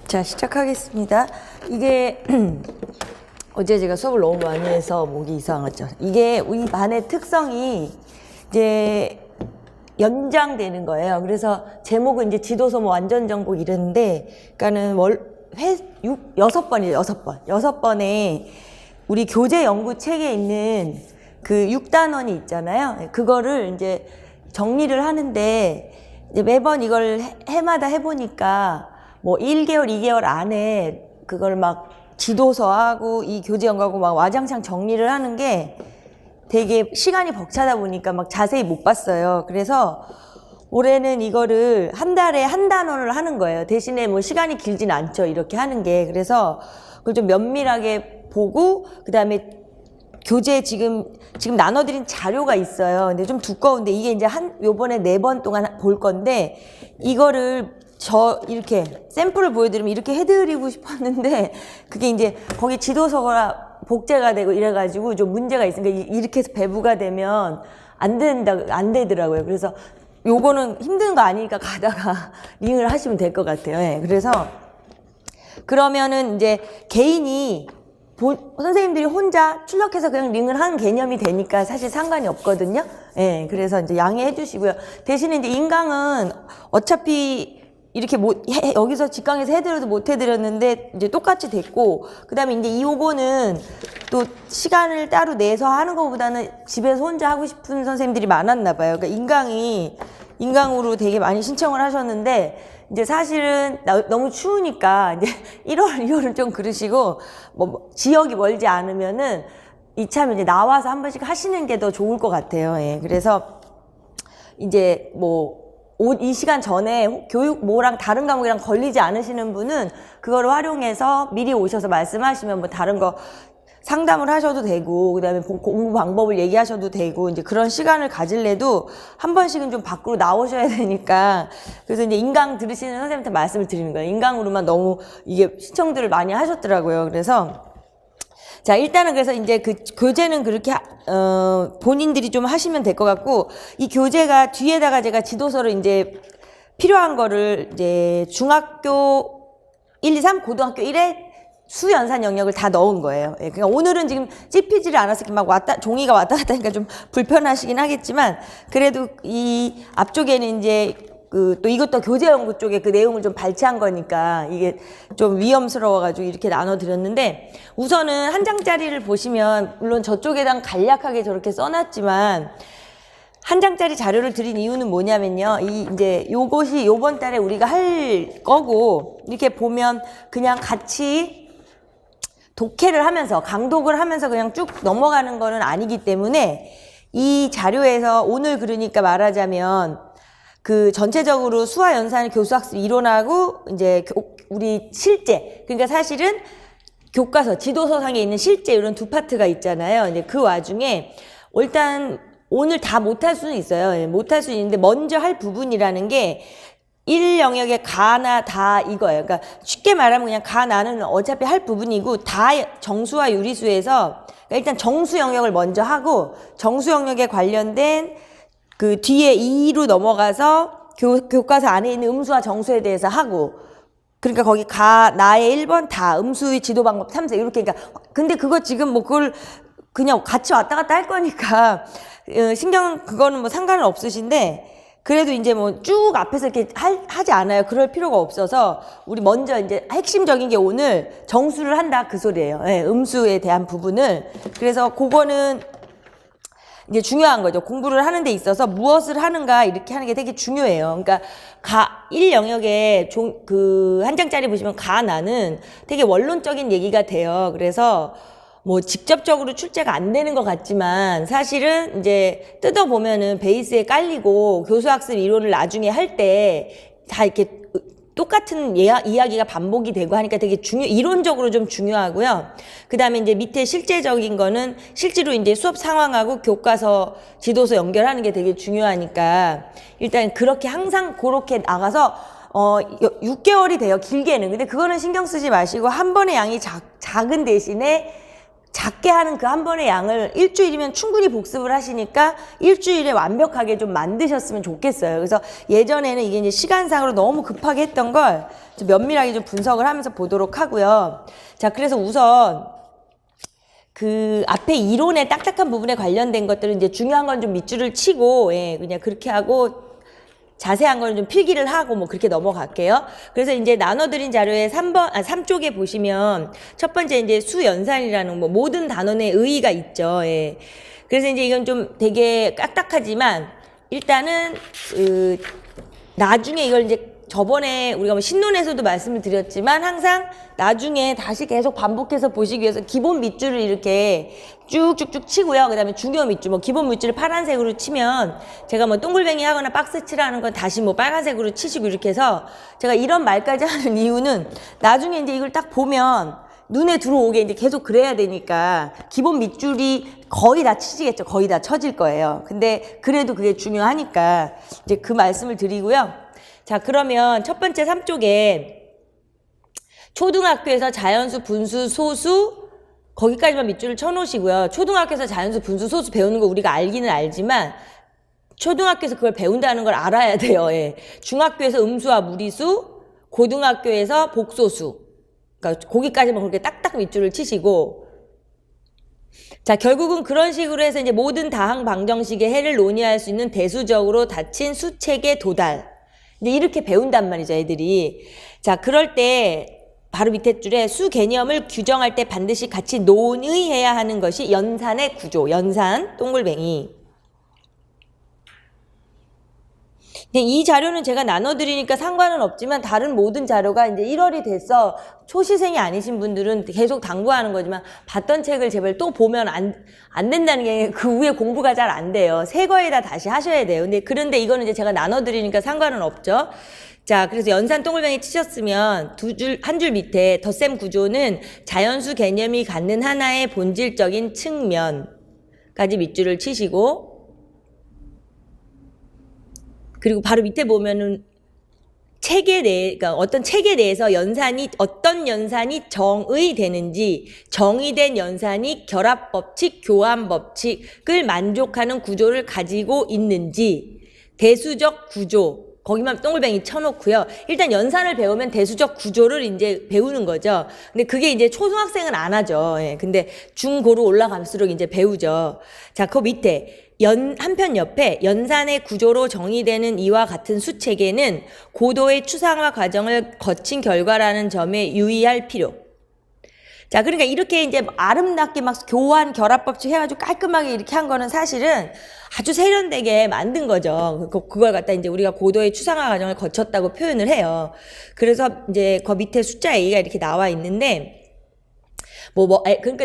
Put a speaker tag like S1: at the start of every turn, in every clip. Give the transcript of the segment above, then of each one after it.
S1: 자, 시작하겠습니다. 이게 어제 제가 수업을 너무 많이 해서 목이 이상하죠. 이게 이 반의 특성이 이제 연장되는 거예요. 그래서 제목은 이제 지도서 뭐 완전 정복 이랬는데, 그러니까는 여섯 번이에요. 여섯 번에 우리 교재 연구 책에 있는 그 6단원이 있잖아요. 그거를 이제 정리를 하는데, 이제 매번 이걸 해마다 해보니까 뭐 1개월, 2개월 안에 그걸 막 지도서하고 이 교재 연구하고 막 와장창 정리를 하는 게 되게 시간이 벅차다 보니까 막 자세히 못 봤어요. 그래서 올해는 이거를 한 달에 한 단원을 하는 거예요. 대신에 뭐 시간이 길진 않죠. 이렇게 하는 게. 그래서 그걸 좀 면밀하게 보고, 그 다음에 교재 지금 나눠드린 자료가 있어요. 근데 좀 두꺼운데 이게 이제 요번에 4번 동안 볼 건데, 이거를 이렇게 샘플을 보여드리면 이렇게 해드리고 싶었는데, 그게 이제 거기 지도서가 복제가 되고 이래가지고 좀 문제가 있으니까 이렇게 해서 배부가 되면 안 되더라고요. 그래서 요거는 힘든 거 아니니까 가다가 링을 하시면 될 것 같아요. 네, 그래서 그러면은 이제 개인이 선생님들이 혼자 출력해서 그냥 링을 하는 개념이 되니까 사실 상관이 없거든요. 예, 그래서 이제 양해해 주시고요. 대신에 이제 인강은 어차피 이렇게 여기서 직강에서 해드려도 못 해드렸는데 이제 똑같이 됐고, 그 다음에 이제 요거는 또 시간을 따로 내서 하는 것보다는 집에서 혼자 하고 싶은 선생님들이 많았나 봐요. 그러니까 인강으로 되게 많이 신청을 하셨는데, 이제 사실은 너무 추우니까 이제 1월, 2월은 좀 그러시고, 뭐 지역이 멀지 않으면은 이참에 이제 나와서 한 번씩 하시는 게 더 좋을 것 같아요. 예. 그래서 이제 이 시간 전에 뭐랑 다른 과목이랑 걸리지 않으시는 분은 그거를 활용해서 미리 오셔서 말씀하시면 뭐 다른 거 상담을 하셔도 되고, 그 다음에 공부 방법을 얘기하셔도 되고, 이제 그런 시간을 가질래도 한 번씩은 좀 밖으로 나오셔야 되니까, 그래서 이제 인강 들으시는 선생님한테 말씀을 드리는 거예요. 인강으로만 너무 이게 시청들을 많이 하셨더라고요. 그래서 자, 일단은 그래서 이제 그 교재는 그렇게 본인들이 좀 하시면 될 것 같고, 이 교재가 뒤에다가 제가 지도서를 이제 필요한 거를 이제 중학교 1, 2, 3, 고등학교 1에 수연산 영역을 다 넣은 거예요. 예, 그러니까 오늘은 지금 찝히지를 않아서 막 종이가 왔다 갔다 하니까 좀 불편하시긴 하겠지만, 그래도 이 앞쪽에는 이제 또 이것도 교재 연구 쪽에 그 내용을 좀 발췌한 거니까 이게 좀 위험스러워가지고 이렇게 나눠드렸는데, 우선은 한 장짜리를 보시면 물론 저쪽에다 간략하게 저렇게 써놨지만, 한 장짜리 자료를 드린 이유는 뭐냐면요. 이제 요것이 요번 달에 우리가 할 거고, 이렇게 보면 그냥 같이 독해를 하면서 강독을 하면서 그냥 쭉 넘어가는 거는 아니기 때문에, 이 자료에서 오늘 그러니까 말하자면 그 전체적으로 수화 연산 교수학습 이론하고 이제 우리 실제, 그러니까 사실은 교과서 지도서상에 있는 실제 이런 두 파트가 있잖아요. 이제 그 와중에 일단 오늘 다 못할 수는 있어요. 못할 수는 있는데 먼저 할 부분이라는 게 1 영역의 가나 다 이거예요. 그러니까 쉽게 말하면 그냥 가, 나는 어차피 할 부분이고, 다 정수와 유리수에서 일단 정수 영역을 먼저 하고, 정수 영역에 관련된 그 뒤에 2로 넘어가서 교과서 안에 있는 음수와 정수에 대해서 하고, 그러니까 거기 가, 나의 1번, 다, 음수의 지도 방법 탐색 이렇게. 그러니까 근데 그거 지금 뭐 그걸 그냥 같이 왔다 갔다 할 거니까 그거는 뭐 상관은 없으신데, 그래도 이제 뭐 쭉 앞에서 이렇게 하지 않아요. 그럴 필요가 없어서 우리 먼저 이제 핵심적인 게 오늘 정수를 한다 그 소리예요. 네, 음수에 대한 부분을. 그래서 그거는 이제 중요한 거죠. 공부를 하는 데 있어서 무엇을 하는가 이렇게 하는 게 되게 중요해요. 그러니까 1 영역에 한 장짜리 보시면 나는 되게 원론적인 얘기가 돼요. 그래서 뭐 직접적으로 출제가 안 되는 것 같지만, 사실은 이제 뜯어보면은 베이스에 깔리고 교수학습 이론을 나중에 할 때 다 이렇게 똑같은 이야기가 반복이 되고 하니까 되게 이론적으로 좀 중요하고요. 그 다음에 이제 밑에 실제적인 거는 실제로 이제 수업 상황하고 교과서 지도서 연결하는 게 되게 중요하니까, 일단 그렇게 항상 그렇게 나가서 6개월이 돼요, 길게는. 근데 그거는 신경 쓰지 마시고 한 번의 양이 작은 대신에 작게 하는 그 한 번의 양을 일주일이면 충분히 복습을 하시니까 일주일에 완벽하게 좀 만드셨으면 좋겠어요. 그래서 예전에는 이게 이제 시간상으로 너무 급하게 했던 걸 좀 면밀하게 좀 분석을 하면서 보도록 하고요. 자, 그래서 우선 그 앞에 이론의 딱딱한 부분에 관련된 것들은 이제 중요한 건 좀 밑줄을 치고, 예, 그냥 그렇게 하고 자세한 거는 좀 필기를 하고 뭐 그렇게 넘어갈게요. 그래서 이제 나눠드린 자료의 3쪽에 보시면 첫 번째 이제 수연산이라는 뭐 모든 단원의 의의가 있죠. 예. 그래서 이제 이건 좀 되게 딱딱하지만 일단은 나중에 이걸 이제 저번에 우리가 뭐 신론에서도 말씀을 드렸지만 항상 나중에 다시 계속 반복해서 보시기 위해서 기본 밑줄을 이렇게 쭉쭉쭉 치고요. 그 다음에 중요 밑줄, 뭐 기본 밑줄을 파란색으로 치면 제가 뭐 동글뱅이 하거나 박스 칠하는 건 다시 뭐 빨간색으로 치시고 이렇게 해서 제가 이런 말까지 하는 이유는 나중에 이제 이걸 딱 보면 눈에 들어오게 이제 계속 그래야 되니까 기본 밑줄이 거의 다 치지겠죠. 거의 다 쳐질 거예요. 근데 그래도 그게 중요하니까 이제 그 말씀을 드리고요. 자, 그러면 첫 번째 3쪽에 초등학교에서 자연수, 분수, 소수 거기까지만 밑줄을 쳐놓으시고요. 초등학교에서 자연수, 분수, 소수 배우는 거 우리가 알기는 알지만 초등학교에서 그걸 배운다는 걸 알아야 돼요. 예. 중학교에서 음수와 무리수, 고등학교에서 복소수. 그러니까 거기까지만 그렇게 딱딱 밑줄을 치시고 자, 결국은 그런 식으로 해서 이제 모든 다항 방정식의 해를 논의할 수 있는 대수적으로 닫힌 수책에 도달. 이제 이렇게 배운단 말이죠, 애들이. 자, 그럴 때 바로 밑에 줄에 수 개념을 규정할 때 반드시 같이 논의해야 하는 것이 연산의 구조, 연산, 동글뱅이. 이 자료는 제가 나눠드리니까 상관은 없지만 다른 모든 자료가 이제 1월이 돼서 초시생이 아니신 분들은 계속 당부하는 거지만 봤던 책을 제발 또 보면 안 된다는 게 그 후에 공부가 잘 안 돼요. 새 거에다 다시 하셔야 돼요. 그런데 이거는 이제 제가 나눠드리니까 상관은 없죠. 자, 그래서 연산 동글뱅이 치셨으면 한 줄 밑에 덧셈 구조는 자연수 개념이 갖는 하나의 본질적인 측면까지 밑줄을 치시고 그리고 바로 밑에 보면은 그러니까 어떤 책에 대해서 어떤 연산이 정의되는지, 정의된 연산이 결합법칙, 교환법칙을 만족하는 구조를 가지고 있는지, 대수적 구조, 거기만 동글뱅이 쳐놓고요. 일단 연산을 배우면 대수적 구조를 이제 배우는 거죠. 근데 그게 이제 초등학생은 안 하죠. 예. 근데 중고로 올라갈수록 이제 배우죠. 자, 그 밑에. 한편 옆에 연산의 구조로 정의되는 이와 같은 수체계는 고도의 추상화 과정을 거친 결과라는 점에 유의할 필요. 자, 그러니까 이렇게 이제 아름답게 막 교환, 결합법칙 해가지고 깔끔하게 이렇게 한 거는 사실은 아주 세련되게 만든 거죠. 그걸 갖다 이제 우리가 고도의 추상화 과정을 거쳤다고 표현을 해요. 그래서 이제 그 밑에 숫자 A가 이렇게 나와 있는데, 그러니까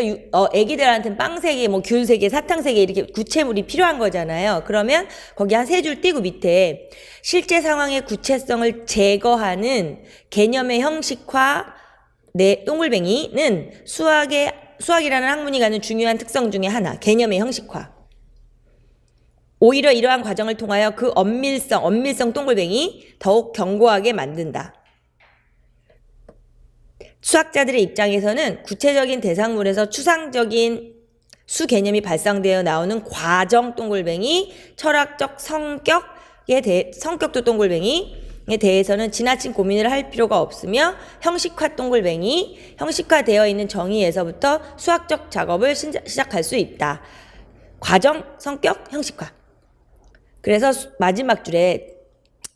S1: 애기들한테는 빵 3개, 뭐 귤 3개, 사탕 3개 이렇게 구체물이 필요한 거잖아요. 그러면 거기 한 3줄 띄고 밑에 실제 상황의 구체성을 제거하는 개념의 형식화 동글뱅이는 수학이라는 학문이 갖는 중요한 특성 중에 하나, 개념의 형식화. 오히려 이러한 과정을 통하여 그 엄밀성 동글뱅이 더욱 견고하게 만든다. 수학자들의 입장에서는 구체적인 대상물에서 추상적인 수 개념이 발상되어 나오는 과정 동글뱅이, 철학적 성격도 동글뱅이에 대해서는 지나친 고민을 할 필요가 없으며 형식화 동글뱅이, 형식화되어 있는 정의에서부터 수학적 작업을 시작할 수 있다. 과정, 성격, 형식화. 그래서 마지막 줄에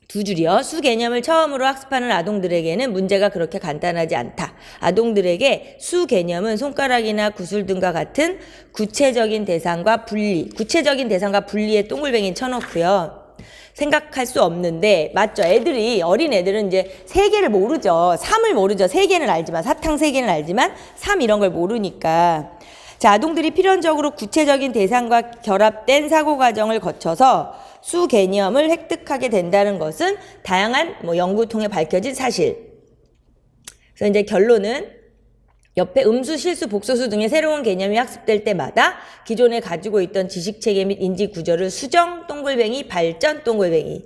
S1: 2줄이요. 수 개념을 처음으로 학습하는 아동들에게는 문제가 그렇게 간단하지 않다. 아동들에게 수 개념은 손가락이나 구슬 등과 같은 구체적인 대상과 분리의 동글뱅이 쳐놓고요. 생각할 수 없는데, 맞죠? 어린 애들은 이제 3개를 모르죠. 3을 모르죠. 3개는 알지만, 사탕 3개는 알지만, 3 이런 걸 모르니까. 자, 아동들이 필연적으로 구체적인 대상과 결합된 사고 과정을 거쳐서 수 개념을 획득하게 된다는 것은 다양한 연구 통해 밝혀진 사실. 그래서 이제 결론은 옆에 음수, 실수, 복소수 등의 새로운 개념이 학습될 때마다 기존에 가지고 있던 지식 체계 및 인지 구조를 수정 동글뱅이, 발전 동글뱅이.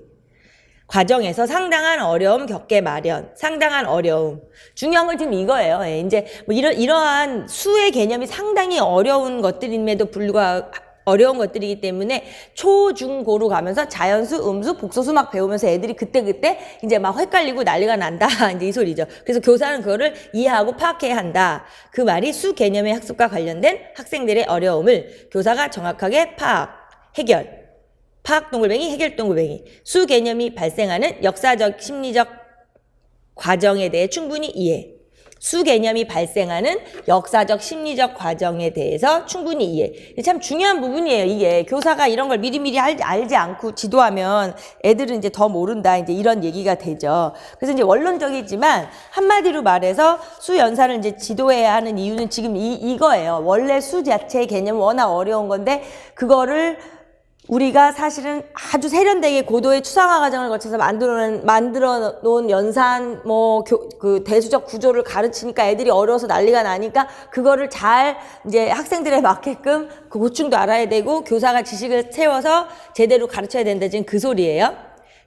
S1: 과정에서 상당한 어려움 겪게 마련. 상당한 어려움. 중요한 건 지금 이거예요. 예, 이제 뭐 이러한 수의 개념이 상당히 어려운 것들임에도 불구하고 어려운 것들이기 때문에 초, 중, 고로 가면서 자연수, 음수, 복소수 막 배우면서 애들이 그때 이제 막 헷갈리고 난리가 난다. 이제 이 소리죠. 그래서 교사는 그거를 이해하고 파악해야 한다. 그 말이 수 개념의 학습과 관련된 학생들의 어려움을 교사가 정확하게 파악, 해결. 파악 동글뱅이, 해결 동글뱅이. 수 개념이 발생하는 역사적, 심리적 과정에 대해 충분히 이해. 수 개념이 발생하는 역사적, 심리적 과정에 대해서 충분히 이해. 참 중요한 부분이에요. 이게 교사가 이런 걸 미리미리 알지 않고 지도하면 애들은 이제 더 모른다. 이제 이런 얘기가 되죠. 그래서 이제 원론적이지만 한마디로 말해서 수 연산을 이제 지도해야 하는 이유는 지금 이거예요. 원래 수 자체의 개념은 워낙 어려운 건데 그거를 우리가 사실은 아주 세련되게 고도의 추상화 과정을 거쳐서 만들어 놓은 연산, 그 대수적 구조를 가르치니까 애들이 어려워서 난리가 나니까 그거를 잘 이제 학생들에 맞게끔 그 고충도 알아야 되고 교사가 지식을 채워서 제대로 가르쳐야 된다. 지금 그 소리예요.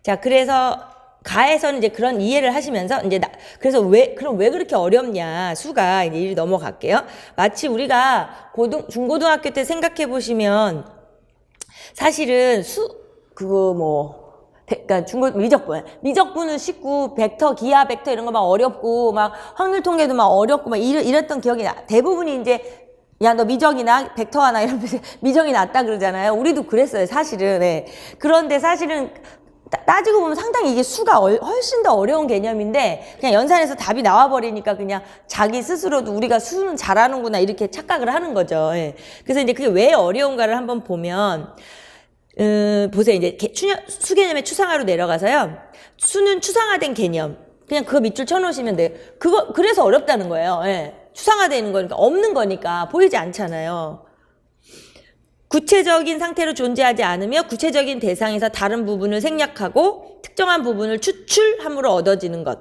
S1: 자, 그래서 가에서는 이제 그런 이해를 하시면서 이제 그래서 그럼 왜 그렇게 어렵냐 수가 이제 이리 넘어갈게요. 마치 우리가 중고등학교 때 생각해 보시면 사실은 그러니까 미적분은 쉽고 벡터, 기하 벡터 이런 거 막 어렵고 막 확률 통계도 막 어렵고 막 이랬던 기억이 나. 대부분이 이제 야, 너 미적이나 벡터하나 이러면서 미적이 낫다 그러잖아요. 우리도 그랬어요, 사실은. 네. 그런데 사실은 따지고 보면 상당히 이게 수가 훨씬 더 어려운 개념인데 그냥 연산에서 답이 나와버리니까 그냥 자기 스스로도 우리가 수는 잘하는구나 이렇게 착각을 하는 거죠. 예. 그래서 이제 그게 왜 어려운가를 한번 보면 보세요. 이제 수 개념의 추상화로 내려가서요. 수는 추상화된 개념. 그냥 그거 밑줄 쳐놓으시면 돼요. 그래서 어렵다는 거예요. 예. 추상화되는 거니까 없는 거니까 보이지 않잖아요. 구체적인 상태로 존재하지 않으며 구체적인 대상에서 다른 부분을 생략하고 특정한 부분을 추출함으로 얻어지는 것.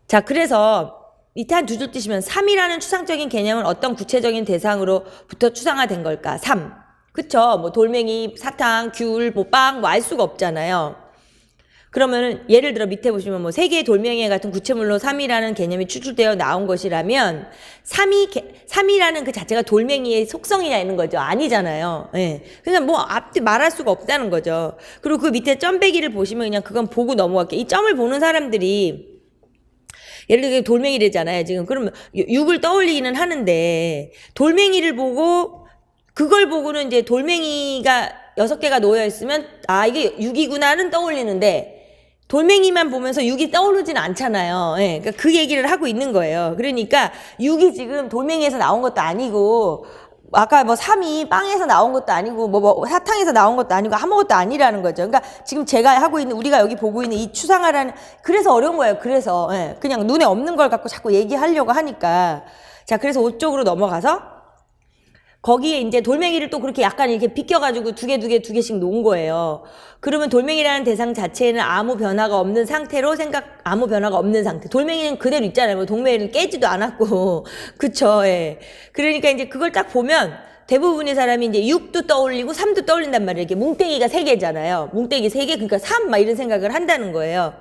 S1: 자, 그래서 밑에 한 두 줄 띄시면 3이라는 추상적인 개념은 어떤 구체적인 대상으로부터 추상화된 걸까? 3. 그쵸? 뭐 돌멩이, 사탕, 귤, 뭐 빵, 뭐 알 수가 없잖아요. 그러면은 예를 들어 밑에 보시면 뭐 세 개의 돌멩이 같은 구체물로 3이라는 개념이 추출되어 나온 것이라면 3이라는 그 자체가 돌멩이의 속성이냐 있는 거죠. 아니잖아요. 예. 그냥 뭐 앞뒤 말할 수가 없다는 거죠. 그리고 그 밑에 점빼기를 보시면 그냥 그건 보고 넘어갈게요. 이 점을 보는 사람들이 예를 들어 돌멩이래잖아요. 지금 그러면 6을 떠올리기는 하는데 돌멩이를 보고 그걸 보고는 이제 돌멩이가 6개가 놓여 있으면 아 이게 6이구나는 떠올리는데 돌멩이만 보면서 6이 떠오르진 않잖아요. 예, 그러니까 그 얘기를 하고 있는 거예요. 그러니까 6이 지금 돌멩이에서 나온 것도 아니고 아까 뭐 3이 빵에서 나온 것도 아니고 뭐 사탕에서 나온 것도 아니고 아무것도 아니라는 거죠. 그러니까 지금 제가 하고 있는 우리가 여기 보고 있는 이 추상화라는 그래서 어려운 거예요. 그래서 예, 그냥 눈에 없는 걸 갖고 자꾸 얘기하려고 하니까 자 그래서 5쪽으로 넘어가서 거기에 이제 돌멩이를 또 그렇게 약간 이렇게 비껴가지고 두 개씩 놓은 거예요. 그러면 돌멩이라는 대상 자체에는 아무 변화가 없는 상태로 아무 변화가 없는 상태. 돌멩이는 그대로 있잖아요. 뭐 돌멩이는 깨지도 않았고. 그쵸, 예. 그러니까 이제 그걸 딱 보면 대부분의 사람이 이제 6도 떠올리고 3도 떠올린단 말이에요. 이렇게 뭉땡이가 3개잖아요. 뭉땡이 3개, 그러니까 3, 막 이런 생각을 한다는 거예요.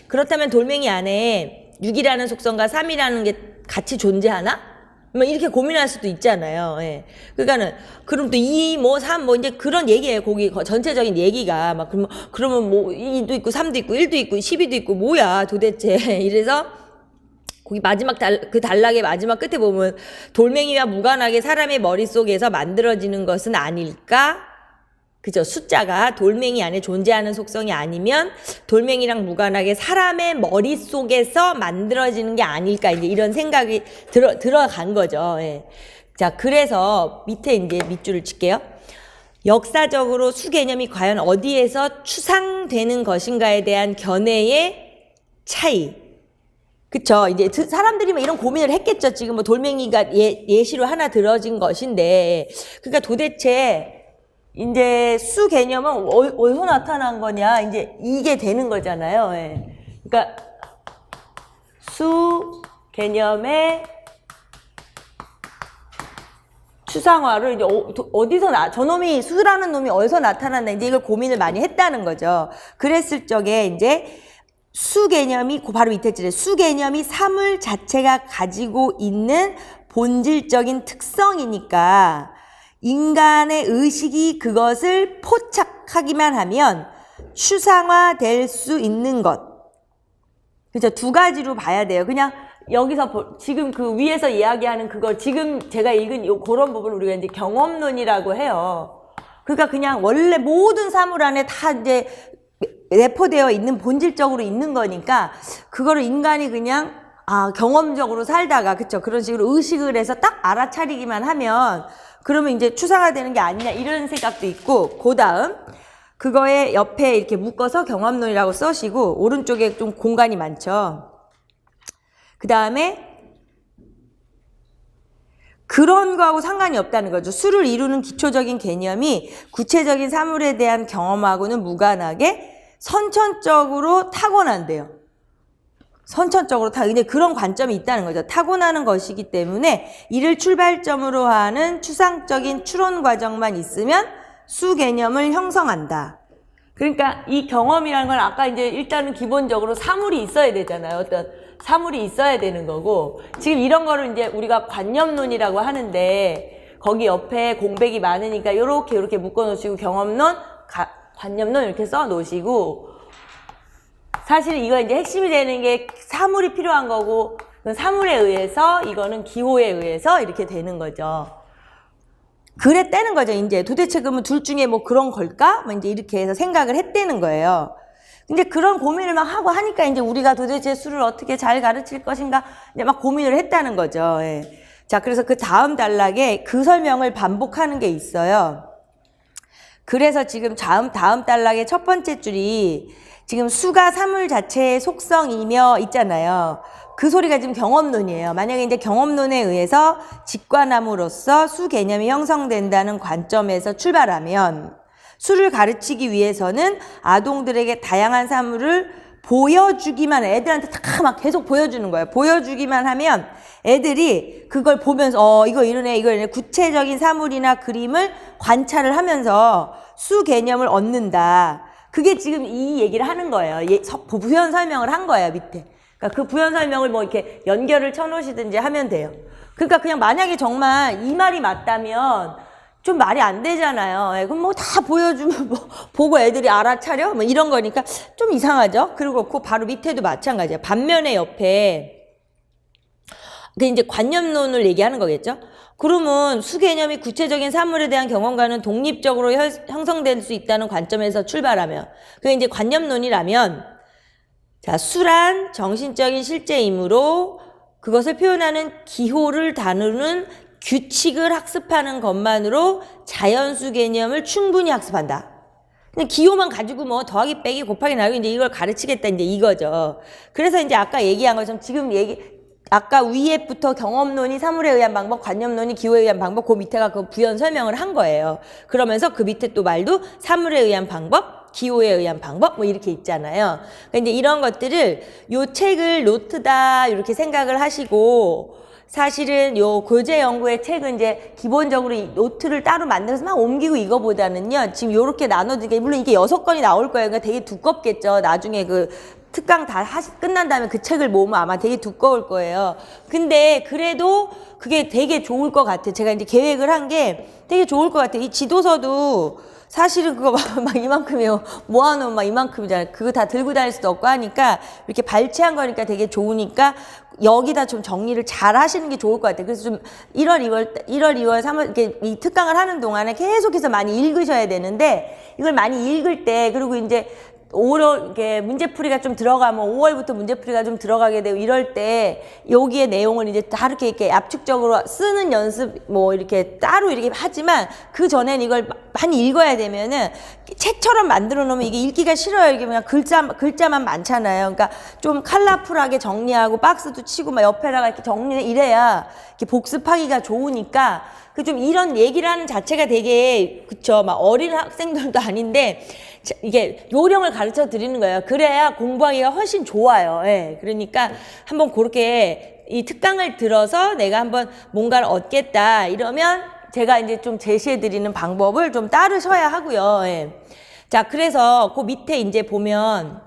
S1: 그렇다면 돌멩이 안에 6이라는 속성과 3이라는 게 같이 존재하나? 뭐 이렇게 고민할 수도 있잖아요. 예. 그러니까는 그럼 또 2, 뭐 3, 뭐 이제 그런 얘기예요. 거기 전체적인 얘기가 막 그러면 뭐 2도 있고 3도 있고 1도 있고 12도 있고 뭐야 도대체. 이래서 거기 마지막 그 단락의 마지막 끝에 보면 돌멩이와 무관하게 사람의 머릿속에서 만들어지는 것은 아닐까? 그죠? 숫자가 돌멩이 안에 존재하는 속성이 아니면 돌멩이랑 무관하게 사람의 머릿속에서 만들어지는 게 아닐까 이제 이런 생각이 들어간 거죠. 예. 자, 그래서 밑에 이제 밑줄을 칠게요. 역사적으로 수 개념이 과연 어디에서 추상되는 것인가에 대한 견해의 차이. 그쵸. 이제 사람들이 뭐 이런 고민을 했겠죠. 지금 뭐 돌멩이가 예시로 하나 들어진 것인데. 그러니까 도대체 이제 수 개념은 어디서 나타난 거냐? 이제 이게 되는 거잖아요. 예. 그러니까 수 개념의 추상화를 이제 어디서 저놈이 수라는 놈이 어디서 나타났나 이제 이걸 고민을 많이 했다는 거죠. 그랬을 적에 이제 수 개념이 바로 밑에 줄에 수 개념이 사물 자체가 가지고 있는 본질적인 특성이니까 인간의 의식이 그것을 포착하기만 하면 추상화될 수 있는 것. 그렇죠. 두 가지로 봐야 돼요. 그냥 여기서 지금 그 위에서 이야기하는 그거 지금 제가 읽은 그런 부분을 우리가 이제 경험론이라고 해요. 그러니까 그냥 원래 모든 사물 안에 다 이제 내포되어 있는 본질적으로 있는 거니까 그거를 인간이 그냥 경험적으로 살다가 그쵸 그런 식으로 의식을 해서 딱 알아차리기만 하면 그러면 이제 추상화되는 게 아니냐 이런 생각도 있고 그 다음 그거에 옆에 이렇게 묶어서 경험론이라고 써시고 오른쪽에 좀 공간이 많죠. 그 다음에 그런 거하고 상관이 없다는 거죠. 수를 이루는 기초적인 개념이 구체적인 사물에 대한 경험하고는 무관하게 선천적으로 타고난대요. 선천적으로 근데 그런 관점이 있다는 거죠. 타고나는 것이기 때문에 이를 출발점으로 하는 추상적인 추론 과정만 있으면 수 개념을 형성한다. 그러니까 이 경험이라는 건 아까 이제 일단은 기본적으로 사물이 있어야 되잖아요. 어떤 사물이 있어야 되는 거고 지금 이런 거를 이제 우리가 관념론이라고 하는데 거기 옆에 공백이 많으니까 이렇게 묶어 놓으시고 경험론, 관념론 이렇게 써 놓으시고 사실 이거 이제 핵심이 되는 게 사물이 필요한 거고 사물에 의해서 이거는 기호에 의해서 이렇게 되는 거죠. 그랬다는 거죠. 이제 도대체 그러면 둘 중에 뭐 그런 걸까? 뭐 이제 이렇게 해서 생각을 했다는 거예요. 근데 그런 고민을 막 하고 하니까 이제 우리가 도대체 수를 어떻게 잘 가르칠 것인가 이제 막 고민을 했다는 거죠. 예. 자, 그래서 그 다음 단락에 그 설명을 반복하는 게 있어요. 그래서 지금 다음 단락의 첫 번째 줄이 지금 수가 사물 자체의 속성이며 있잖아요. 그 소리가 지금 경험론이에요. 만약에 이제 경험론에 의해서 직관함으로써 수 개념이 형성된다는 관점에서 출발하면 수를 가르치기 위해서는 아동들에게 다양한 사물을 보여주기만 애들한테 다 막 계속 보여주는 거예요. 보여주기만 하면 애들이 그걸 보면서 이거 이러네 이거 이러네 구체적인 사물이나 그림을 관찰을 하면서 수 개념을 얻는다. 그게 지금 이 얘기를 하는 거예요. 부연 설명을 한 거예요, 밑에. 그러니까 그 부연 설명을 뭐 이렇게 연결을 쳐놓으시든지 하면 돼요. 그러니까 그냥 만약에 정말 이 말이 맞다면 좀 말이 안 되잖아요. 그럼 뭐 다 보여주면 뭐 보고 애들이 알아차려? 뭐 이런 거니까 좀 이상하죠? 그리고 그 바로 밑에도 마찬가지예요. 반면에 옆에 그 이제 관념론을 얘기하는 거겠죠? 그러면 수 개념이 구체적인 사물에 대한 경험과는 독립적으로 형성될 수 있다는 관점에서 출발하면 그게 이제 관념론이라면 자, 수란 정신적인 실제이므로 그것을 표현하는 기호를 다루는 규칙을 학습하는 것만으로 자연수 개념을 충분히 학습한다. 근데 기호만 가지고 뭐 더하기 빼기 곱하기 나누기 이제 이걸 가르치겠다 이제 이거죠. 그래서 이제 아까 얘기한 것처럼 지금 아까 위에부터 경험론이 사물에 의한 방법, 관념론이 기호에 의한 방법, 그 밑에가 그 부연 설명을 한 거예요. 그러면서 그 밑에 또 말도 사물에 의한 방법, 기호에 의한 방법 뭐 이렇게 있잖아요. 그러니까 이제 이런 것들을 요 책을 노트다 이렇게 생각을 하시고 사실은 요 교재 연구의 책은 이제 기본적으로 이 노트를 따로 만들어서 막 옮기고 이거보다는요 지금 요렇게 나눠지게 물론 이게 6권이 나올 거예요. 그러니까 되게 두껍겠죠. 나중에 그 특강 다 끝난 다음에 그 책을 모으면 아마 되게 두꺼울 거예요. 근데 그래도 그게 되게 좋을 것 같아요. 제가 이제 계획을 한 게 되게 좋을 것 같아요. 이 지도서도 사실은 그거 막 이만큼이요. 모아놓으면 막 이만큼이잖아요. 그거 다 들고 다닐 수도 없고 하니까 이렇게 발췌한 거니까 되게 좋으니까 여기다 좀 정리를 잘 하시는 게 좋을 것 같아요. 그래서 좀 1월, 2월, 3월 이렇게 이 특강을 하는 동안에 계속해서 많이 읽으셔야 되는데 이걸 많이 읽을 때 그리고 이제 5월 이렇게 문제풀이가 좀 들어가면 5월부터 문제풀이가 좀 들어가게 되고 이럴 때 여기에 내용을 이제 다 이렇게 압축적으로 쓰는 연습 뭐 이렇게 따로 이렇게 하지만 그 전엔 이걸 많이 읽어야 되면은 책처럼 만들어 놓으면 이게 읽기가 싫어요. 이게 그냥 글자만 많잖아요. 그러니까 좀 컬러풀하게 정리하고 박스도 치고 막 옆에다가 이렇게 정리해 이래야 이렇게 복습하기가 좋으니까 그 좀 이런 얘기를 하는 자체가 되게 그쵸 막 어린 학생들도 아닌데 이게 요령을 가르쳐 드리는 거예요. 그래야 공부하기가 훨씬 좋아요. 예. 그러니까 한번 그렇게 이 특강을 들어서 내가 한번 뭔가를 얻겠다 이러면 제가 이제 좀 제시해드리는 방법을 좀 따르셔야 하고요. 예. 자, 그래서 그 밑에 이제 보면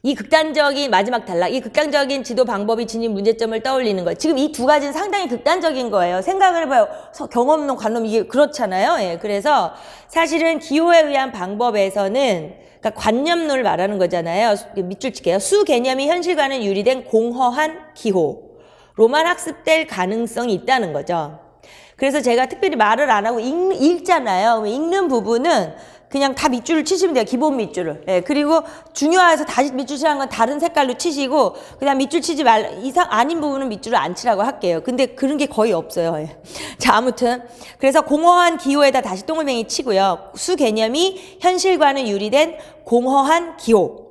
S1: 이 극단적인 마지막 단락, 이 극단적인 지도 방법이 지닌 문제점을 떠올리는 거예요. 지금 이 두 가지는 상당히 극단적인 거예요. 생각을 해봐요. 경험론, 관론 이게 그렇잖아요. 예. 그래서 사실은 기호에 의한 방법에서는 그러니까 관념론을 말하는 거잖아요. 밑줄 칠게요. 수 개념이 현실과는 유리된 공허한 기호로만 학습될 가능성이 있다는 거죠. 그래서 제가 특별히 말을 안 하고 읽잖아요. 읽는 부분은 그냥 다 밑줄을 치시면 돼요. 기본 밑줄을. 예, 그리고 중요해서 다시 밑줄 치라는 건 다른 색깔로 치시고 그냥 밑줄 치지 이상 아닌 부분은 밑줄을 안 치라고 할게요. 근데 그런 게 거의 없어요. 예. 자, 아무튼 그래서 공허한 기호에다 다시 동글뱅이 치고요. 수 개념이 현실과는 유리된 공허한 기호.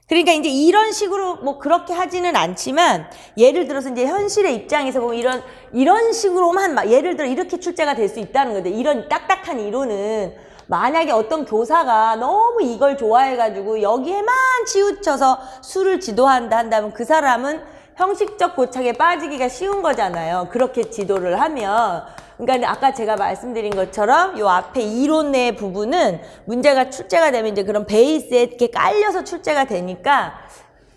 S1: 그러니까 이제 이런 식으로 뭐 그렇게 하지는 않지만 예를 들어서 이제 현실의 입장에서 보면 이런 식으로만 막 예를 들어 이렇게 출제가 될 수 있다는 건데 이런 딱딱한 이론은 만약에 어떤 교사가 너무 이걸 좋아해가지고 여기에만 치우쳐서 수를 지도한다 한다면 그 사람은 형식적 고착에 빠지기가 쉬운 거잖아요. 그렇게 지도를 하면. 그러니까 아까 제가 말씀드린 것처럼 요 앞에 이론의 부분은 문제가 출제가 되면 이제 그런 베이스에 이렇게 깔려서 출제가 되니까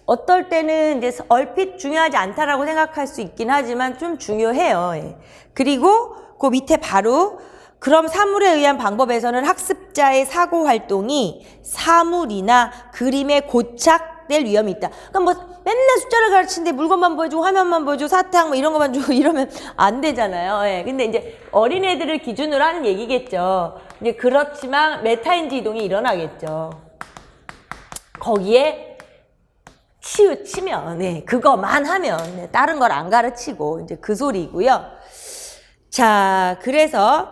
S1: 어떨 때는 이제 얼핏 중요하지 않다라고 생각할 수 있긴 하지만 좀 중요해요. 예. 그리고 그 밑에 바로 그럼 사물에 의한 방법에서는 학습자의 사고 활동이 사물이나 그림에 고착될 위험이 있다. 그러니까 뭐 맨날 숫자를 가르치는데 물건만 보여주고 화면만 보여주고 사탕 뭐 이런 것만 주고 이러면 안 되잖아요. 예. 근데 이제 어린애들을 기준으로 하는 얘기겠죠. 이제 그렇지만 메타인지 이동이 일어나겠죠. 거기에 치우치면, 네, 그거만 하면, 네, 다른 걸 안 가르치고, 이제 그 소리고요. 자, 그래서,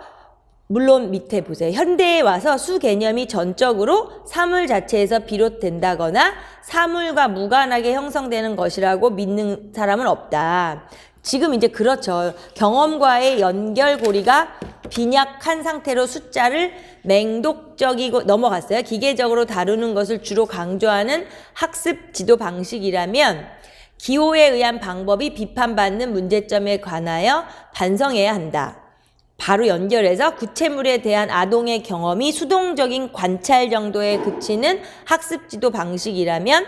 S1: 물론 밑에 보세요. 현대에 와서 수 개념이 전적으로 사물 자체에서 비롯된다거나 사물과 무관하게 형성되는 것이라고 믿는 사람은 없다. 지금 이제 그렇죠. 경험과의 연결고리가 빈약한 상태로 숫자를 맹독적이고 넘어갔어요. 기계적으로 다루는 것을 주로 강조하는 학습 지도 방식이라면 기호에 의한 방법이 비판받는 문제점에 관하여 반성해야 한다. 바로 연결해서 구체물에 대한 아동의 경험이 수동적인 관찰 정도에 그치는 학습 지도 방식이라면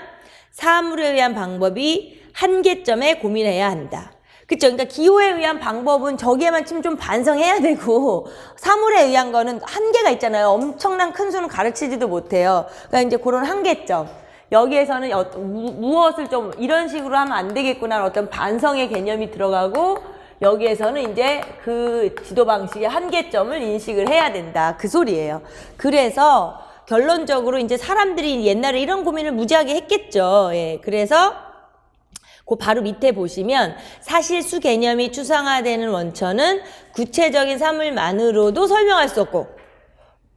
S1: 사물에 의한 방법이 한계점에 고민해야 한다. 그쵸? 그러니까 기호에 의한 방법은 저기에만 치면 좀 반성해야 되고 사물에 의한 거는 한계가 있잖아요. 엄청난 큰 수는 가르치지도 못해요. 그러니까 이제 그런 한계점. 여기에서는 무엇을 좀 이런 식으로 하면 안 되겠구나 어떤 반성의 개념이 들어가고 여기에서는 이제 그 지도 방식의 한계점을 인식을 해야 된다. 그 소리예요. 그래서 결론적으로 이제 사람들이 옛날에 이런 고민을 무지하게 했겠죠. 예. 그래서 그 바로 밑에 보시면 사실수 개념이 추상화되는 원천은 구체적인 사물만으로도 설명할 수 없고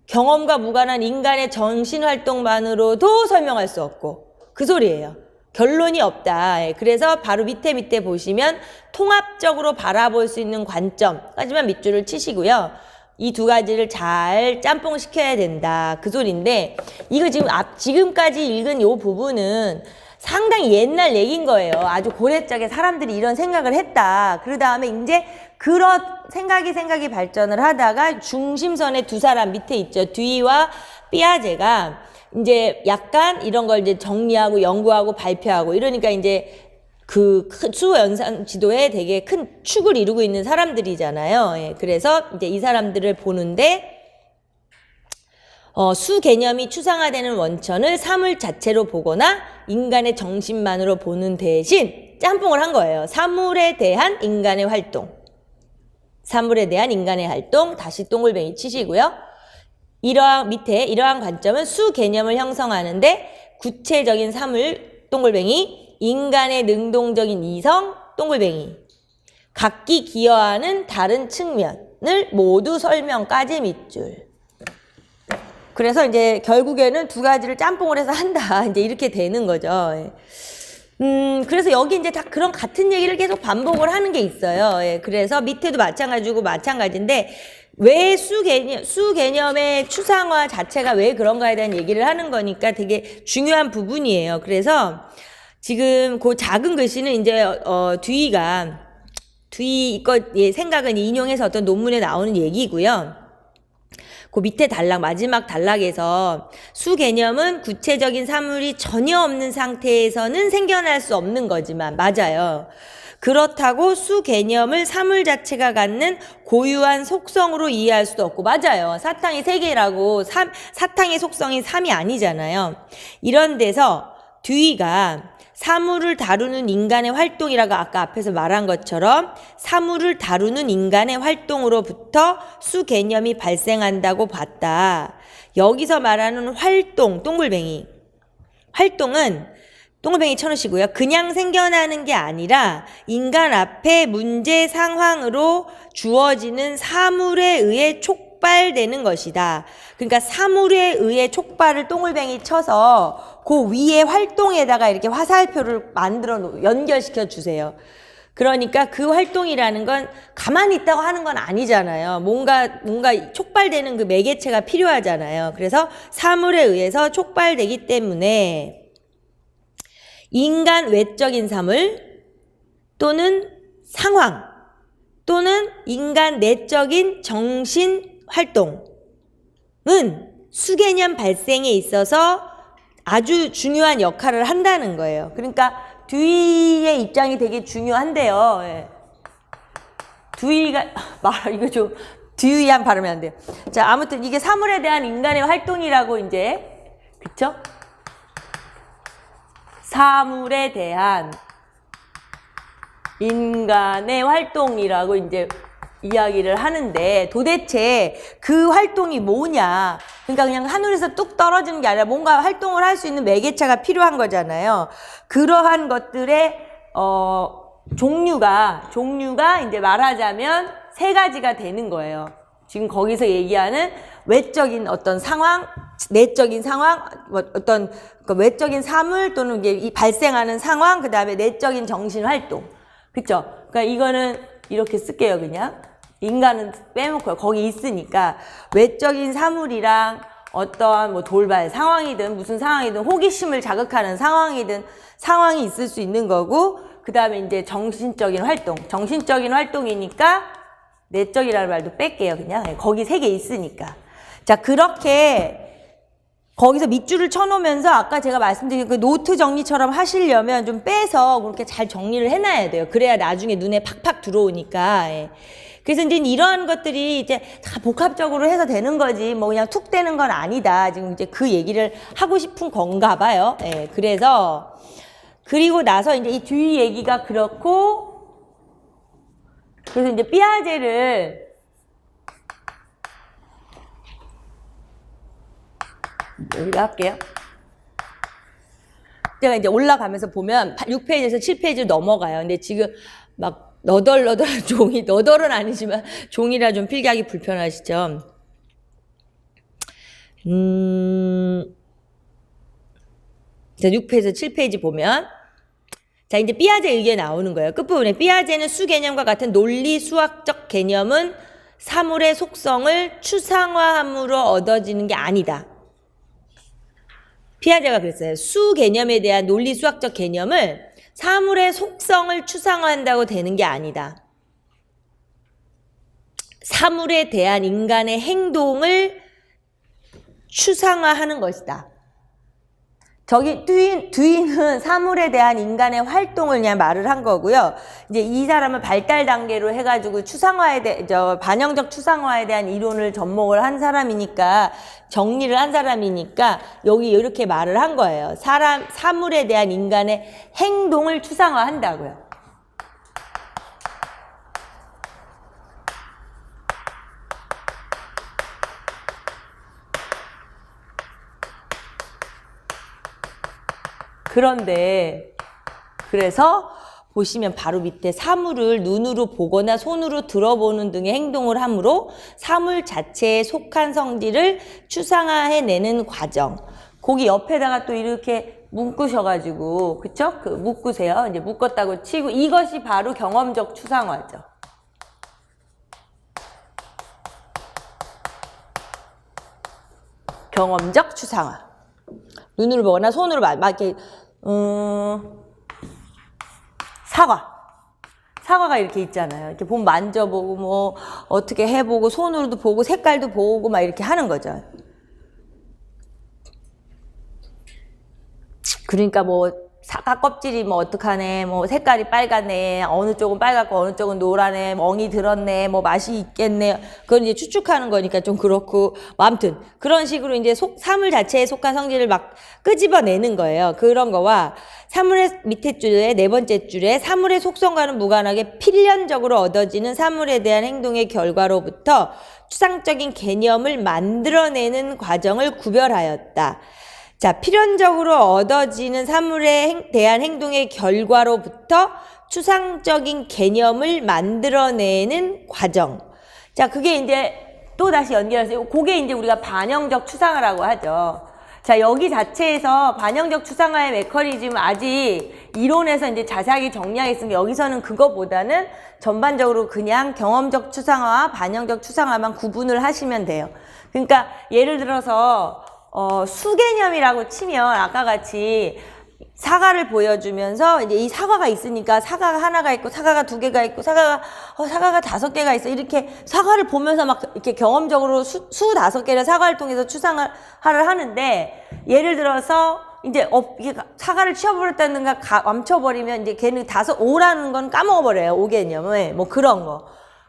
S1: 경험과 무관한 인간의 정신활동만으로도 설명할 수 없고 그 소리예요. 결론이 없다. 그래서 바로 밑에 보시면 통합적으로 바라볼 수 있는 관점까지만 밑줄을 치시고요. 이 두 가지를 잘 짬뽕 시켜야 된다. 그 소리인데 이거 지금까지 읽은 이 부분은 상당히 옛날 얘기인 거예요. 아주 고래적에 사람들이 이런 생각을 했다. 그 다음에 이제 그런 생각이 발전을 하다가 중심선에 두 사람 밑에 있죠. 듀이와 삐아제가 이제 약간 이런 걸 이제 정리하고 연구하고 발표하고 이러니까 이제 그 수 연산 지도에 되게 큰 축을 이루고 있는 사람들이잖아요. 예, 그래서 이제 이 사람들을 보는데 수 개념이 추상화되는 원천을 사물 자체로 보거나 인간의 정신만으로 보는 대신 짬뽕을 한 거예요. 사물에 대한 인간의 활동. 사물에 대한 인간의 활동 다시 동글뱅이 치시고요. 이러한 관점은 수 개념을 형성하는데 구체적인 사물 동글뱅이 인간의 능동적인 이성 동글뱅이 각기 기여하는 다른 측면을 모두 설명까지 밑줄. 그래서 이제 결국에는 두 가지를 짬뽕을 해서 한다. 이제 이렇게 되는 거죠. 그래서 여기 이제 다 그런 같은 얘기를 계속 반복을 하는 게 있어요. 예, 그래서 밑에도 마찬가지인데 왜 수 개념의 추상화 자체가 왜 그런가에 대한 얘기를 하는 거니까 되게 중요한 부분이에요. 그래서 지금 그 작은 글씨는 이제 듀이가 뒤 이거 예, 생각은 인용해서 어떤 논문에 나오는 얘기고요. 그 밑에 단락 마지막 단락에서 수 개념은 구체적인 사물이 전혀 없는 상태에서는 생겨날 수 없는 거지만 맞아요. 그렇다고 수 개념을 사물 자체가 갖는 고유한 속성으로 이해할 수도 없고 맞아요. 사탕이 3개라고 사탕의 속성이 3이 아니잖아요. 이런 데서 듀이가 사물을 다루는 인간의 활동이라고 아까 앞에서 말한 것처럼 사물을 다루는 인간의 활동으로부터 수 개념이 발생한다고 봤다. 여기서 말하는 활동, 동글뱅이. 활동은 동글뱅이 쳐놓으시고요. 그냥 생겨나는 게 아니라 인간 앞에 문제 상황으로 주어지는 사물에 의해 촉발되는 것이다. 그러니까 사물에 의해 촉발을 동글뱅이 쳐서 그 위에 활동에다가 이렇게 화살표를 만들어 연결시켜 주세요. 그러니까 그 활동이라는 건 가만히 있다고 하는 건 아니잖아요. 뭔가 촉발되는 그 매개체가 필요하잖아요. 그래서 사물에 의해서 촉발되기 때문에 인간 외적인 사물 또는 상황 또는 인간 내적인 정신 활동은 수개념 발생에 있어서 아주 중요한 역할을 한다는 거예요. 그러니까 듀이의 입장이 되게 중요한데요. 예. 듀이가 이거 좀 듀이한 발음이 안 돼요. 자, 아무튼 이게 사물에 대한 인간의 활동이라고 이제 그쵸? 사물에 대한 인간의 활동이라고 이제 이야기를 하는데 도대체 그 활동이 뭐냐. 그러니까 그냥 하늘에서 뚝 떨어지는 게 아니라 뭔가 활동을 할 수 있는 매개체가 필요한 거잖아요. 그러한 것들의 종류가 이제 말하자면 3가지가 되는 거예요. 지금 거기서 얘기하는 외적인 어떤 상황, 내적인 상황, 어떤 외적인 사물 또는 이게 발생하는 상황, 그 다음에 내적인 정신 활동. 그쵸? 그러니까 이거는 이렇게 쓸게요, 그냥. 인간은 빼놓고요. 거기 있으니까 외적인 사물이랑 어떠한 뭐 돌발 상황이든 무슨 상황이든 호기심을 자극하는 상황이든 상황이 있을 수 있는 거고, 그 다음에 이제 정신적인 활동. 정신적인 활동이니까 내적이라는 말도 뺄게요, 그냥. 거기 3개 있으니까. 자, 그렇게 거기서 밑줄을 쳐놓으면서 아까 제가 말씀드린 그 노트 정리처럼 하시려면 좀 빼서 그렇게 잘 정리를 해놔야 돼요. 그래야 나중에 눈에 팍팍 들어오니까. 예. 그래서 이제 이러한 것들이 이제 다 복합적으로 해서 되는 거지 뭐 그냥 툭 되는 건 아니다. 지금 이제 그 얘기를 하고 싶은 건가 봐요. 예. 그래서 그리고 나서 이제 이 듀이 얘기가 그렇고 그래서 이제 삐아제를 여기다 할게요. 제가 이제 올라가면서 보면 6페이지에서 7페이지로 넘어가요. 근데 지금 막 너덜너덜한 종이, 너덜은 아니지만 종이라 좀 필기하기 불편하시죠? 자, 6페이지에서 7페이지 보면 자, 이제 삐아제 의견이 나오는 거예요. 끝부분에 삐아제는 수 개념과 같은 논리 수학적 개념은 사물의 속성을 추상화함으로 얻어지는 게 아니다. 피아제가 그랬어요. 수 개념에 대한 논리 수학적 개념을 사물의 속성을 추상화한다고 되는 게 아니다. 사물에 대한 인간의 행동을 추상화하는 것이다. 저기 듀이는 사물에 대한 인간의 활동을 그냥 말을 한 거고요. 이제 이 사람은 발달 단계로 해가지고 반영적 추상화에 대한 이론을 접목을 한 사람이니까 정리를 한 사람이니까 여기 이렇게 말을 한 거예요. 사물에 대한 인간의 행동을 추상화한다고요. 그런데 그래서 보시면 바로 밑에 사물을 눈으로 보거나 손으로 들어보는 등의 행동을 함으로 사물 자체에 속한 성질을 추상화해내는 과정. 거기 옆에다가 또 이렇게 묶으셔가지고 그쵸? 그 묶으세요. 이제 묶었다고 치고 이것이 바로 경험적 추상화죠. 경험적 추상화. 눈으로 보거나 손으로 막 이렇게 사과 사과가 이렇게 있잖아요. 이렇게 보면 만져보고 뭐 어떻게 해보고 손으로도 보고 색깔도 보고 막 이렇게 하는 거죠. 그러니까 뭐 사과 껍질이 뭐 어떡하네, 뭐 색깔이 빨갛네, 어느 쪽은 빨갛고 어느 쪽은 노랗네, 멍이 들었네, 뭐 맛이 있겠네. 그건 이제 추측하는 거니까 좀 그렇고, 뭐 아무튼 그런 식으로 이제 사물 자체에 속한 성질을 막 끄집어내는 거예요. 그런 거와 사물의 밑에 줄에 네 번째 줄에 사물의 속성과는 무관하게 필연적으로 얻어지는 사물에 대한 행동의 결과로부터 추상적인 개념을 만들어내는 과정을 구별하였다. 자, 필연적으로 얻어지는 사물에 대한 행동의 결과로부터 추상적인 개념을 만들어내는 과정. 자, 그게 이제 또 다시 연결해서 그게 이제 우리가 반영적 추상화라고 하죠. 자, 여기 자체에서 반영적 추상화의 메커니즘은 아직 이론에서 이제 자세하게 정리하겠습니다. 여기서는 그거보다는 전반적으로 그냥 경험적 추상화와 반영적 추상화만 구분을 하시면 돼요. 그러니까 예를 들어서 수개념이라고 치면 아까 같이 사과를 보여주면서 이제 이 사과가 있으니까 사과가 하나가 있고 사과가 두 개가 있고 사과가 다섯 개가 있어. 이렇게 사과를 보면서 막 이렇게 경험적으로 수 다섯 개를 사과를 통해서 추상화를 하는데 예를 들어서 이제 이게 사과를 치워버렸다든가 감춰버리면 이제 걔는 오라는 건 까먹어버려요. 오개념을. 뭐 그런 거.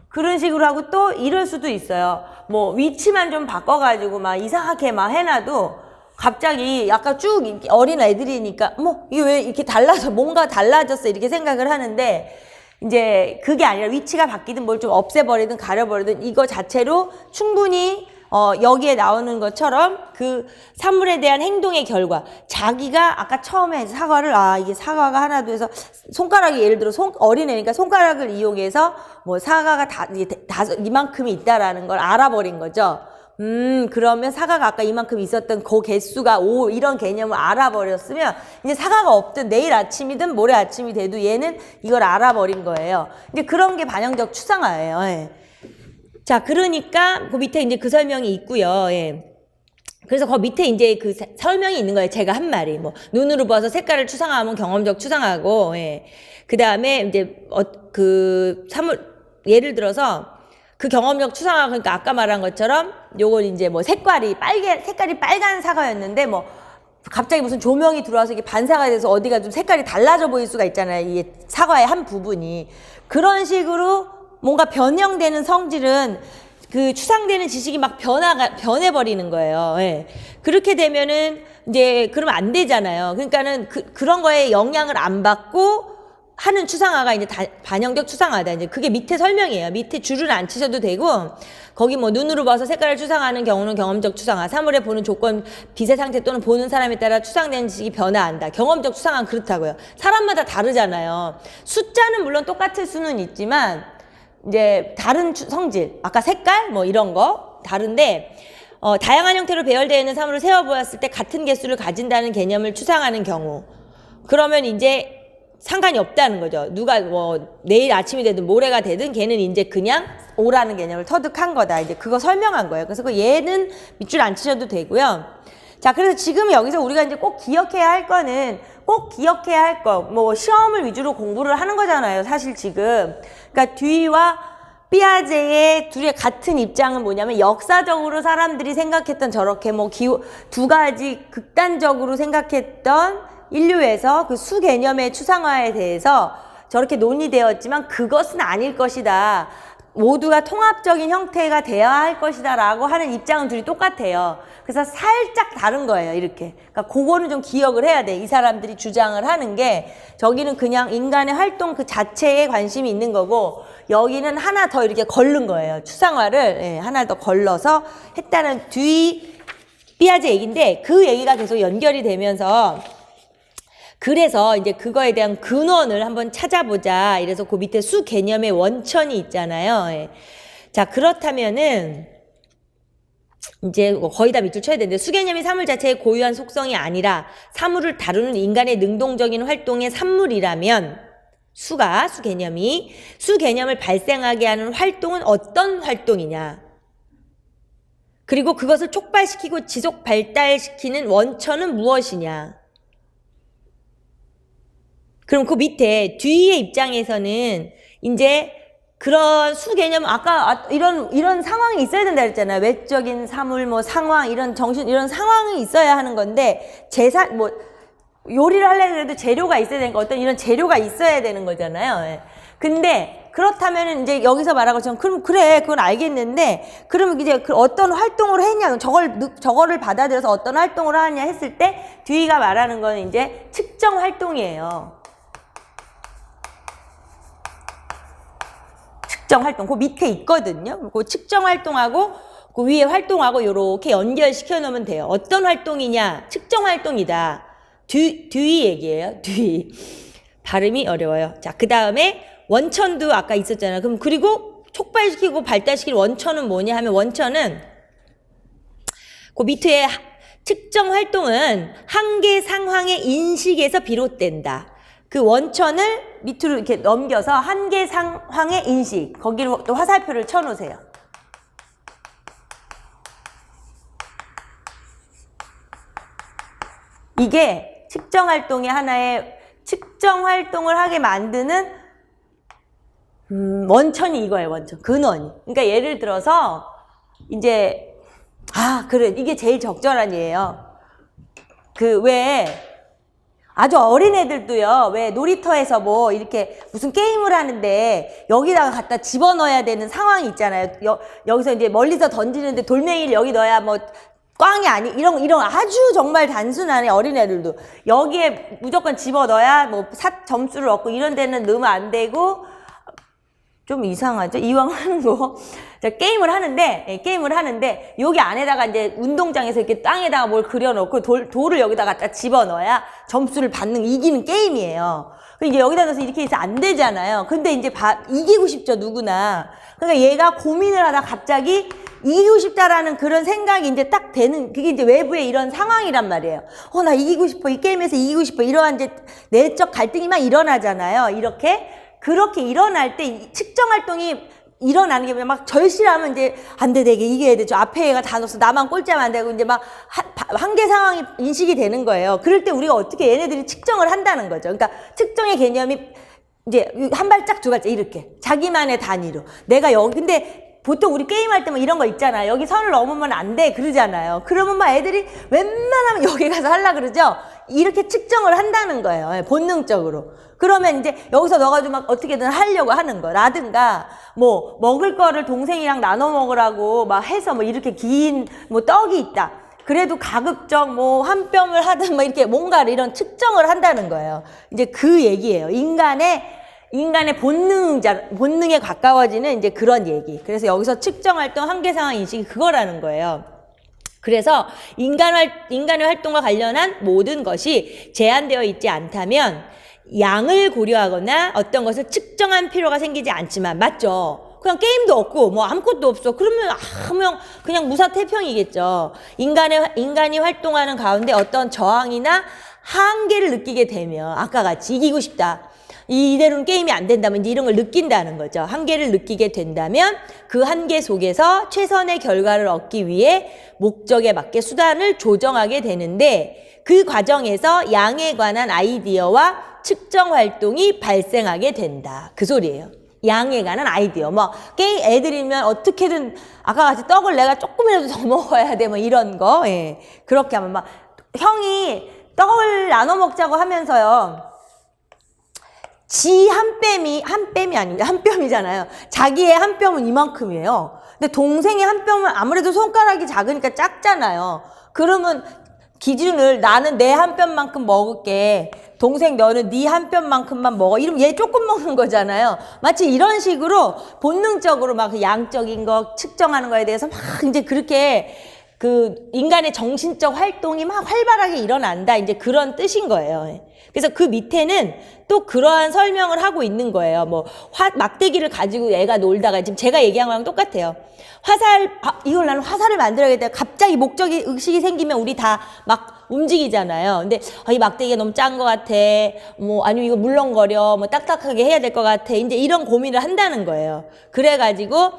S1: 그런 식으로 하고 또 이럴 수도 있어요. 뭐 위치만 좀 바꿔가지고 막 이상하게 막 해놔도 갑자기 약간 쭉 어린 애들이니까 뭐 이게 왜 이렇게 뭔가 달라졌어 이렇게 생각을 하는데 이제 그게 아니라 위치가 바뀌든 뭘 좀 없애버리든 가려버리든 이거 자체로 충분히 여기에 나오는 것처럼 그 사물에 대한 행동의 결과 자기가 아까 처음에 사과를 이게 사과가 하나 둘 해서 손가락이 예를 들어 어린애니까 손가락을 이용해서 뭐 사과가 이만큼이 있다라는 걸 알아버린 거죠. 그러면 사과가 아까 이만큼 있었던 그 개수가 5 이런 개념을 알아버렸으면 이제 사과가 없든 내일 아침이든 모레 아침이 돼도 얘는 이걸 알아버린 거예요. 이제 그런 게 반영적 추상화예요. 예. 자, 그러니까 그 밑에 이제 그 설명이 있고요. 예. 그래서 그 밑에 이제 그 설명이 있는 거예요. 제가 한 말이 뭐 눈으로 봐서 색깔을 추상화하면 경험적 추상화고, 예. 그 다음에 이제 그 예를 들어서 그 경험적 추상화 그러니까 아까 말한 것처럼 요건 이제 뭐 색깔이 빨간 사과였는데 뭐 갑자기 무슨 조명이 들어와서 이게 반사가 돼서 어디가 좀 색깔이 달라져 보일 수가 있잖아요. 이 사과의 한 부분이 그런 식으로. 뭔가 변형되는 성질은 그 추상되는 지식이 막 변해버리는 거예요. 예. 그렇게 되면은 이제 그러면 안 되잖아요. 그러니까는 그런 거에 영향을 안 받고 하는 추상화가 이제 반영적 추상화다. 이제 그게 밑에 설명이에요. 밑에 줄은 안 치셔도 되고 거기 뭐 눈으로 봐서 색깔을 추상하는 경우는 경험적 추상화, 사물에 보는 조건, 빛의 상태 또는 보는 사람에 따라 추상되는 지식이 변화한다. 경험적 추상화는 그렇다고요. 사람마다 다르잖아요. 숫자는 물론 똑같을 수는 있지만 이제 다른 성질, 아까 색깔 뭐 이런 거 다른데 다양한 형태로 배열되어 있는 사물을 세어보았을 때 같은 개수를 가진다는 개념을 추상하는 경우 그러면 이제 상관이 없다는 거죠. 누가 뭐 내일 아침이 되든 모레가 되든 걔는 이제 그냥 오라는 개념을 터득한 거다. 이제 그거 설명한 거예요. 그래서 그 얘는 밑줄 안 치셔도 되고요. 자, 그래서 지금 여기서 우리가 이제 꼭 기억해야 할 거는 뭐 시험을 위주로 공부를 하는 거잖아요. 사실 지금. 그러니까 듀이와 삐아제의 둘의 같은 입장은 뭐냐면 역사적으로 사람들이 생각했던 저렇게 뭐 두 가지 극단적으로 생각했던 인류에서 그 수 개념의 추상화에 대해서 저렇게 논의되었지만 그것은 아닐 것이다. 모두가 통합적인 형태가 되어야 할 것이다 라고 하는 입장은 둘이 똑같아요. 그래서 살짝 다른 거예요. 이렇게. 그러니까 그거는 좀 기억을 해야 돼. 이 사람들이 주장을 하는 게 저기는 그냥 인간의 활동 그 자체에 관심이 있는 거고 여기는 하나 더 이렇게 걸른 거예요. 추상화를 하나 더 걸러서 했다는 삐아제 얘기인데 그 얘기가 계속 연결이 되면서 그래서 이제 그거에 대한 근원을 한번 찾아보자. 이래서 그 밑에 수 개념의 원천이 있잖아요. 자, 그렇다면은 이제 거의 다 밑줄 쳐야 되는데 수 개념이 사물 자체의 고유한 속성이 아니라 사물을 다루는 인간의 능동적인 활동의 산물이라면 수 개념을 발생하게 하는 활동은 어떤 활동이냐? 그리고 그것을 촉발시키고 지속 발달시키는 원천은 무엇이냐? 그럼 그 밑에 뒤의 입장에서는 이제 그런 수 개념, 아까 이런 상황이 있어야 된다 그랬잖아요. 외적인 사물, 뭐 상황, 이런 정신, 이런 상황이 있어야 하는 건데, 뭐, 요리를 하려고 해도 재료가 있어야 되는 거, 어떤 이런 재료가 있어야 되는 거잖아요. 예. 근데, 그렇다면 이제 여기서 말한 것처럼, 그럼 그래, 그건 알겠는데, 그러면 이제 그 어떤 활동을 했냐, 저거를 받아들여서 어떤 활동을 하냐 했을 때, 뒤가 말하는 건 이제 측정 활동이에요. 측정 활동, 그 밑에 있거든요. 그 측정 활동하고 그 위에 활동하고 이렇게 연결시켜 놓으면 돼요. 어떤 활동이냐? 측정 활동이다. 뒤 얘기예요. 뒤. 발음이 어려워요. 자, 그 다음에 원천도 아까 있었잖아요. 그럼 그리고 촉발시키고 발달시킬 원천은 뭐냐 하면 원천은 그 밑에 측정 활동은 한계 상황의 인식에서 비롯된다. 그 원천을 밑으로 이렇게 넘겨서 한계 상황의 인식, 거기로 또 화살표를 쳐놓으세요. 이게 측정 활동의 하나의 측정 활동을 하게 만드는 원천이 이거예요. 원천, 근원이. 그러니까 예를 들어서 이제 그래, 이게 제일 적절한 예예요. 그 왜 아주 어린 애들도요, 왜 놀이터에서 뭐 이렇게 무슨 게임을 하는데 여기다가 갖다 집어넣어야 되는 상황이 있잖아요. 여기서 이제 멀리서 던지는데 돌멩이를 여기 넣어야 뭐 꽝이 아니, 이런 아주 정말 단순한 어린 애들도 여기에 무조건 집어넣어야 뭐 점수를 얻고 이런 데는 넣으면 안 되고, 좀 이상하죠? 이왕 하는 거. 자, 게임을 하는데, 여기 안에다가 이제 운동장에서 이렇게 땅에다가 뭘 그려놓고 돌을 여기다 갖다 집어넣어야 점수를 이기는 게임이에요. 이제 여기다 넣어서 이렇게 해서 안 되잖아요. 근데 이제 이기고 싶죠, 누구나. 그러니까 얘가 고민을 하다 갑자기 이기고 싶다라는 그런 생각이 이제 딱 되는, 그게 이제 외부의 이런 상황이란 말이에요. 나 이기고 싶어. 이 게임에서 이기고 싶어. 이러한 이제 내적 갈등이 막 일어나잖아요. 그렇게 일어날 때 측정 활동이 일어나는 게 막 절실하면 이제 안 돼, 내게 이겨야 돼. 저 앞에 애가 다 넣었어. 나만 꼴찌하면 안 되고 이제 막 한계 상황이 인식이 되는 거예요. 그럴 때 우리가 어떻게 얘네들이 측정을 한다는 거죠. 그러니까 측정의 개념이 이제 한 발짝 두 발짝 이렇게 자기만의 단위로 내가 여기, 근데 보통 우리 게임할 때 뭐 이런 거 있잖아요. 여기 선을 넘으면 안 돼 그러잖아요. 그러면 막 애들이 웬만하면 여기 가서 하려고 그러죠. 이렇게 측정을 한다는 거예요. 본능적으로. 그러면 이제 여기서 넣어가지고 막 어떻게든 하려고 하는 거. 라든가 뭐 먹을 거를 동생이랑 나눠 먹으라고 막 해서 뭐 이렇게 긴 뭐 떡이 있다. 그래도 가급적 뭐 한 뼘을 하든 뭐 이렇게 뭔가를 이런 측정을 한다는 거예요. 이제 그 얘기예요. 인간의 본능에 가까워지는 이제 그런 얘기. 그래서 여기서 측정 활동, 한계 상황 인식이 그거라는 거예요. 그래서 인간의 활동과 관련한 모든 것이 제한되어 있지 않다면 양을 고려하거나 어떤 것을 측정할 필요가 생기지 않지만, 맞죠? 그냥 게임도 없고 뭐 아무것도 없어. 그러면 그냥 무사태평이겠죠. 인간이 활동하는 가운데 어떤 저항이나 한계를 느끼게 되면, 아까 같이 이기고 싶다. 이대로는 게임이 안 된다면 이제 이런 걸 느낀다는 거죠. 한계를 느끼게 된다면 그 한계 속에서 최선의 결과를 얻기 위해 목적에 맞게 수단을 조정하게 되는데, 그 과정에서 양에 관한 아이디어와 측정 활동이 발생하게 된다. 그 소리예요. 양에 관한 아이디어. 뭐 게임 애들이면 어떻게든 아까 같이 떡을 내가 조금이라도 더 먹어야 돼. 뭐 이런 거. 예. 그렇게 하면 막 형이 떡을 나눠 먹자고 하면서요. 지 한 뺨이 아닙니다. 한 뼘이잖아요. 자기의 한 뼘은 이만큼이에요. 근데 동생의 한 뼘은 아무래도 손가락이 작으니까 작잖아요. 그러면 기준을 나는 내 한 뼘만큼 먹을게. 동생 너는 네 한 뼘만큼만 먹어. 이러면 얘 조금 먹는 거잖아요. 마치 이런 식으로 본능적으로 막 양적인 거 측정하는 거에 대해서 막 이제 그렇게 그 인간의 정신적 활동이 막 활발하게 일어난다. 이제 그런 뜻인 거예요. 그래서 그 밑에는 또 그러한 설명을 하고 있는 거예요. 뭐 막대기를 가지고 애가 놀다가, 지금 제가 얘기한 거랑 똑같아요. 이걸 나는 화살을 만들어야겠다. 갑자기 목적이 의식이 생기면 우리 다 막 움직이잖아요. 근데 이 막대기가 너무 짠 것 같아. 뭐 아니면 이거 물렁거려. 뭐 딱딱하게 해야 될 것 같아. 이제 이런 고민을 한다는 거예요. 그래가지고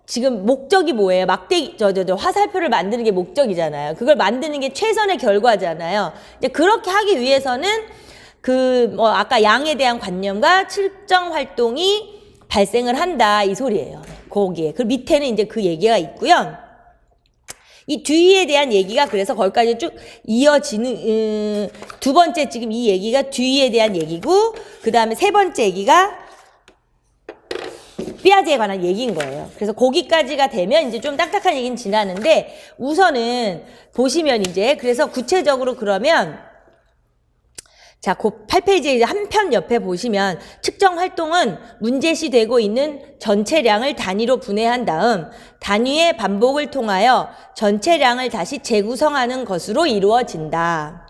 S1: 지금 목적이 뭐예요? 화살표를 만드는 게 목적이잖아요. 그걸 만드는 게 최선의 결과잖아요. 이제 그렇게 하기 위해서는 아까 양에 대한 관념과 측정 활동이 발생을 한다 이 소리예요. 거기에. 그 밑에는 이제 그 얘기가 있고요. 이 뒤에 대한 얘기가 그래서 거기까지 쭉 이어지는 두 번째 지금 이 얘기가 뒤에 대한 얘기고 그 다음에 세 번째 얘기가 삐아제에 관한 얘기인 거예요. 그래서 거기까지가 되면 이제 좀 딱딱한 얘기는 지나는데 우선은 보시면 이제 그래서 구체적으로 그러면 자, 그 8페이지에 한 편 옆에 보시면 측정 활동은 문제시되고 있는 전체량을 단위로 분해한 다음 단위의 반복을 통하여 전체량을 다시 재구성하는 것으로 이루어진다.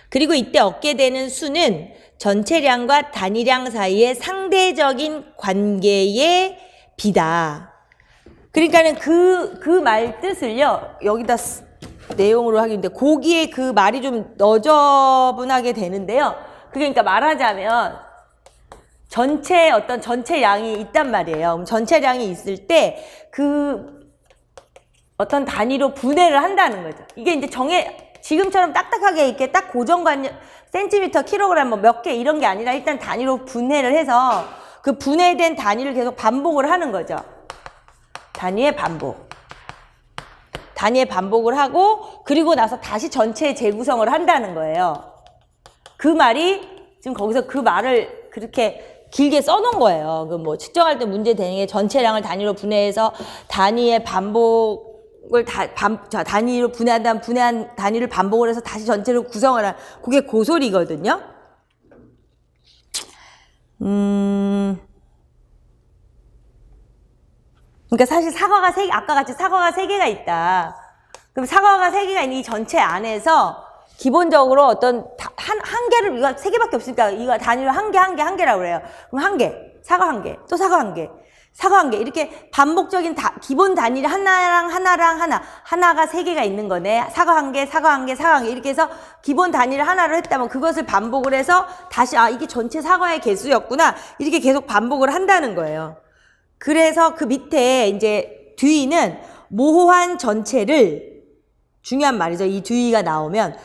S1: 그리고 이때 얻게 되는 수는 전체량과 단위량 사이의 상대적인 관계의 비다. 그러니까는 그 말 뜻을요, 여기다 내용으로 하기인데, 거기에 그 말이 좀 너저분하게 되는데요. 그러니까 말하자면, 전체량이 있단 말이에요. 그럼 전체량이 있을 때, 어떤 단위로 분해를 한다는 거죠. 이게 이제 지금처럼 딱딱하게 이렇게 딱 고정관념, 센티미터, 킬로그램 뭐 몇 개 이런 게 아니라 일단 단위로 분해를 해서 그 분해된 단위를 계속 반복을 하는 거죠. 단위의 반복을 하고 그리고 나서 다시 전체의 재구성을 한다는 거예요. 그 말이 지금 거기서 그 말을 그렇게 길게 써놓은 거예요. 그 뭐 측정할 때 문제 되는 게 전체량을 단위로 분해해서 단위의 반복을 단위로 분해한 다음 분해한 단위를 반복을 해서 다시 전체로 구성을 한 그게 고소리거든요. 그러니까 사실 아까 같이 사과가 3개가 있다. 그럼 사과가 3개가 있는 이 전체 안에서 기본적으로 어떤 한 개를 이거 3개밖에 없으니까 이거 단위로 한 개라고 그래요. 그럼 한 개, 사과 한 개, 또 사과 한 개, 사과 한 개 이렇게 반복적인 기본 단위를 하나가 3개가 있는 거네. 사과 한 개, 사과 한 개, 사과 한 개 이렇게 해서 기본 단위를 하나로 했다면 그것을 반복을 해서 다시 이게 전체 사과의 개수였구나 이렇게 계속 반복을 한다는 거예요. 그래서 그 밑에 이제 뒤는 모호한 전체를 중요한 말이죠. 이 뒤가 나오면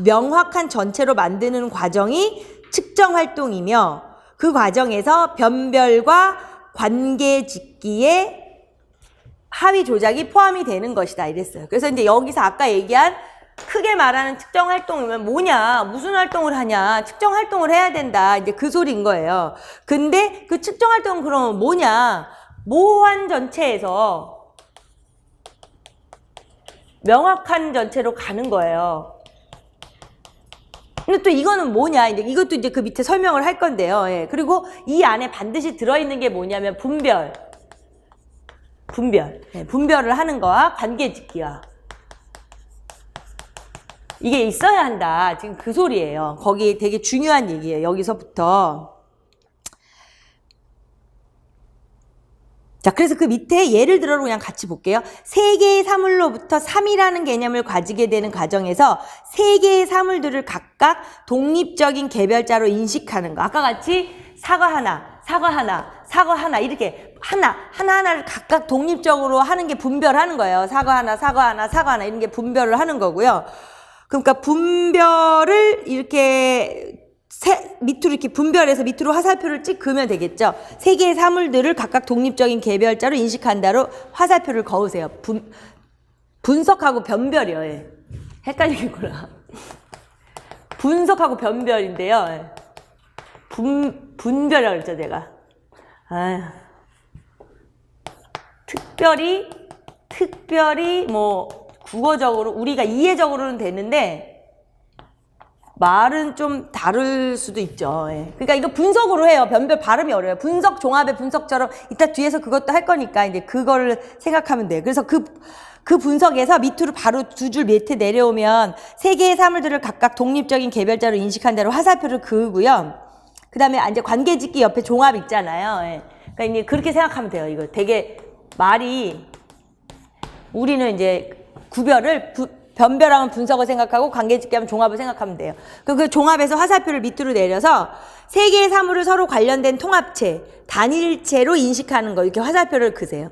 S1: 명확한 전체로 만드는 과정이 측정 활동이며 그 과정에서 변별과 관계 짓기에 하위 조작이 포함이 되는 것이다 이랬어요. 그래서 이제 여기서 아까 얘기한 크게 말하는 측정 활동이면 뭐냐, 무슨 활동을 하냐, 측정 활동을 해야 된다. 이제 그 소리인 거예요. 근데 그 측정 활동은 그러면 뭐냐, 모호한 전체에서 명확한 전체로 가는 거예요. 근데 또 이거는 뭐냐, 이것도 이제 그 밑에 설명을 할 건데요. 예. 그리고 이 안에 반드시 들어있는 게 뭐냐면 예. 분별을 하는 거와 관계 짓기와 이게 있어야 한다. 지금 그 소리예요. 거기 되게 중요한 얘기예요. 여기서부터. 자, 그래서 그 밑에 예를 들어 그냥 같이 볼게요. 3개의 사물로부터 3이라는 개념을 가지게 되는 과정에서 3개의 사물들을 각각 독립적인 개별자로 인식하는 거. 아까 같이 사과 하나 이렇게 하나를 각각 독립적으로 하는 게 분별하는 거예요. 사과 하나 이런 게 분별을 하는 거고요. 그러니까 분별을 이렇게 밑으로 이렇게 분별해서 밑으로 화살표를 찍 그으면 되겠죠. 3개의 사물들을 각각 독립적인 개별자로 인식한다로 화살표를 그으세요. 분석하고 변별이요. 예. 헷갈리겠구나. 분석하고 변별인데요. 예. 분별이라고 그랬죠, 제가. 아유. 특별히 뭐 국어적으로 우리가 이해적으로는 되는데 말은 좀 다를 수도 있죠. 예. 그러니까 이거 분석으로 해요. 변별 발음이 어려워요. 분석, 종합의 분석처럼 이따 뒤에서 그것도 할 거니까 이제 그거를 생각하면 돼요. 그래서 그 분석에서 밑으로 바로 2줄 밑에 내려오면 3개의 사물들을 각각 독립적인 개별자로 인식한 대로 화살표를 그으고요. 그 다음에 이제 관계짓기 옆에 종합 있잖아요. 예. 그러니까 이제 그렇게 생각하면 돼요. 이거 되게 말이 우리는 이제 구별을 변별하면 분석을 생각하고 관계짓기 하면 종합을 생각하면 돼요. 그 종합에서 화살표를 밑으로 내려서 3개의 사물을 서로 관련된 통합체, 단일체로 인식하는 거 이렇게 화살표를 그으세요.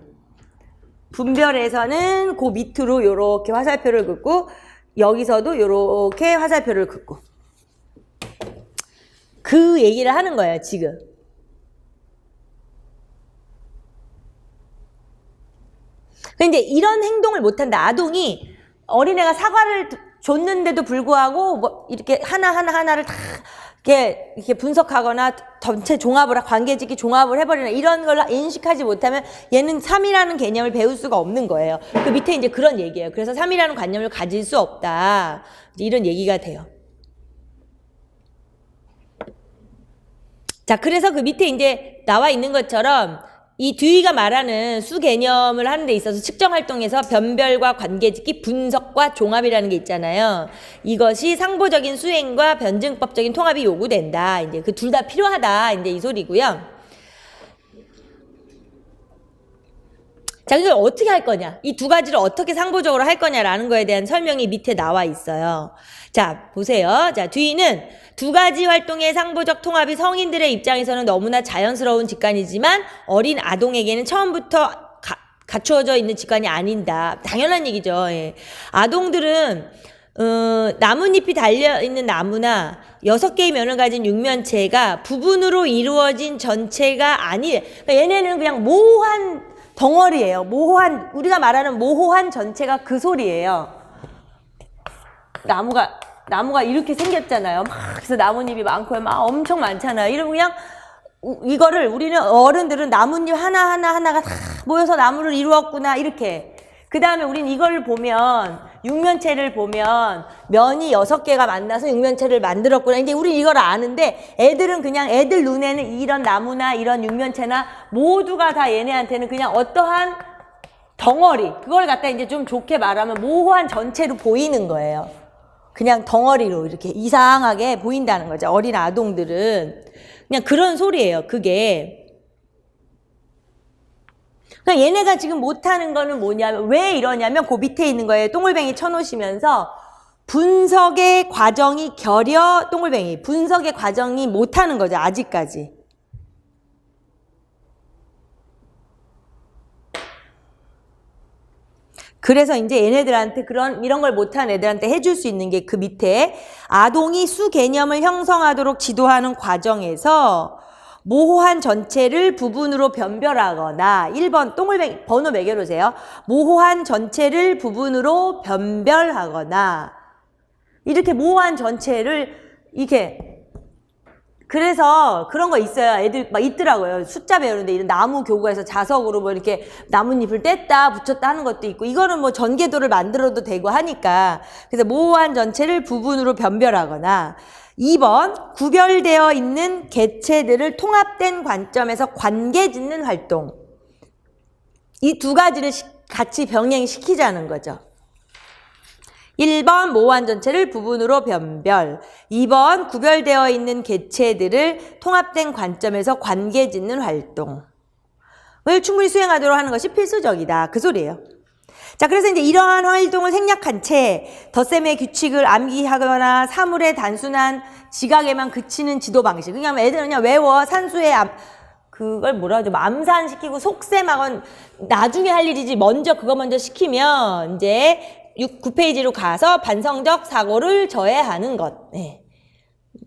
S1: 분별에서는 그 밑으로 이렇게 화살표를 긋고 여기서도 이렇게 화살표를 긋고 그 얘기를 하는 거예요, 지금. 근데 이런 행동을 못한다. 아동이 어린애가 사과를 줬는데도 불구하고 뭐 이렇게 하나를 다 이렇게 분석하거나 전체 종합을 관계직이 종합을 해버리나 이런 걸 인식하지 못하면 얘는 3이라는 개념을 배울 수가 없는 거예요. 그 밑에 이제 그런 얘기예요. 그래서 3이라는 관념을 가질 수 없다. 이런 얘기가 돼요. 자, 그래서 그 밑에 이제 나와 있는 것처럼 이 듀이가 말하는 수 개념을 하는 데 있어서 측정 활동에서 변별과 관계짓기, 분석과 종합이라는 게 있잖아요. 이것이 상보적인 수행과 변증법적인 통합이 요구된다. 이제 그 둘 다 필요하다. 이제 이 소리고요. 자, 이걸 어떻게 할 거냐? 이 두 가지를 어떻게 상보적으로 할 거냐라는 거에 대한 설명이 밑에 나와 있어요. 자, 보세요. 자, 듀이는 두 가지 활동의 상보적 통합이 성인들의 입장에서는 너무나 자연스러운 직관이지만 어린 아동에게는 처음부터 갖추어져 있는 직관이 아닌다. 당연한 얘기죠. 예. 아동들은 나뭇잎이 달려있는 나무나 6개의 면을 가진 육면체가 부분으로 이루어진 전체가 아니에요. 그러니까 얘네는 그냥 모호한 덩어리예요. 우리가 말하는 모호한 전체가 그 소리예요. 나무가 이렇게 생겼잖아요. 그래서 나뭇잎이 많고 막 엄청 많잖아요. 이러면 그냥 이거를 우리는 어른들은 나뭇잎 하나가 다 모여서 나무를 이루었구나 이렇게. 그 다음에 우리는 이걸 보면 육면체를 보면 면이 6개가 만나서 육면체를 만들었구나. 이제 우리 이걸 아는데 애들은 그냥 애들 눈에는 이런 나무나 이런 육면체나 모두가 다 얘네한테는 그냥 어떠한 덩어리 그걸 갖다 이제 좀 좋게 말하면 모호한 전체로 보이는 거예요. 그냥 덩어리로 이렇게 이상하게 보인다는 거죠. 어린 아동들은. 그냥 그런 소리예요. 그게. 그러니까 얘네가 지금 못하는 거는 뭐냐면 왜 이러냐면 그 밑에 있는 거예요. 동글뱅이 쳐놓으시면서 분석의 과정이 동글뱅이. 분석의 과정이 못하는 거죠. 아직까지. 그래서 이제 얘네들한테 이런 걸 못하는 애들한테 해줄 수 있는 게 그 밑에 아동이 수 개념을 형성하도록 지도하는 과정에서 모호한 전체를 부분으로 변별하거나 1번 동글뱅이 번호 매겨놓으세요. 모호한 전체를 부분으로 변별하거나 이렇게 모호한 전체를 이렇게 그래서 그런 거 있어요. 애들 막 있더라고요. 숫자 배우는데 이런 나무 교과에서 자석으로 뭐 이렇게 나뭇잎을 뗐다 붙였다 하는 것도 있고 이거는 뭐 전개도를 만들어도 되고 하니까 그래서 모호한 전체를 부분으로 변별하거나 2번 구별되어 있는 개체들을 통합된 관점에서 관계 짓는 활동. 이 두 가지를 같이 병행시키자는 거죠. 1번 모호한 전체를 부분으로 변별, 2번 구별되어 있는 개체들을 통합된 관점에서 관계 짓는 활동을 충분히 수행하도록 하는 것이 필수적이다. 그 소리예요. 자, 그래서 이제 이러한 활동을 생략한 채 덧셈의 규칙을 암기하거나 사물의 단순한 지각에만 그치는 지도 방식. 그냥 애들은 그냥 외워 산수의 그걸 뭐라 하죠? 암산시키고 속셈하건 나중에 할 일이지 그거 먼저 시키면 이제 9페이지로 가서 반성적 사고를 저해하는 것. 네.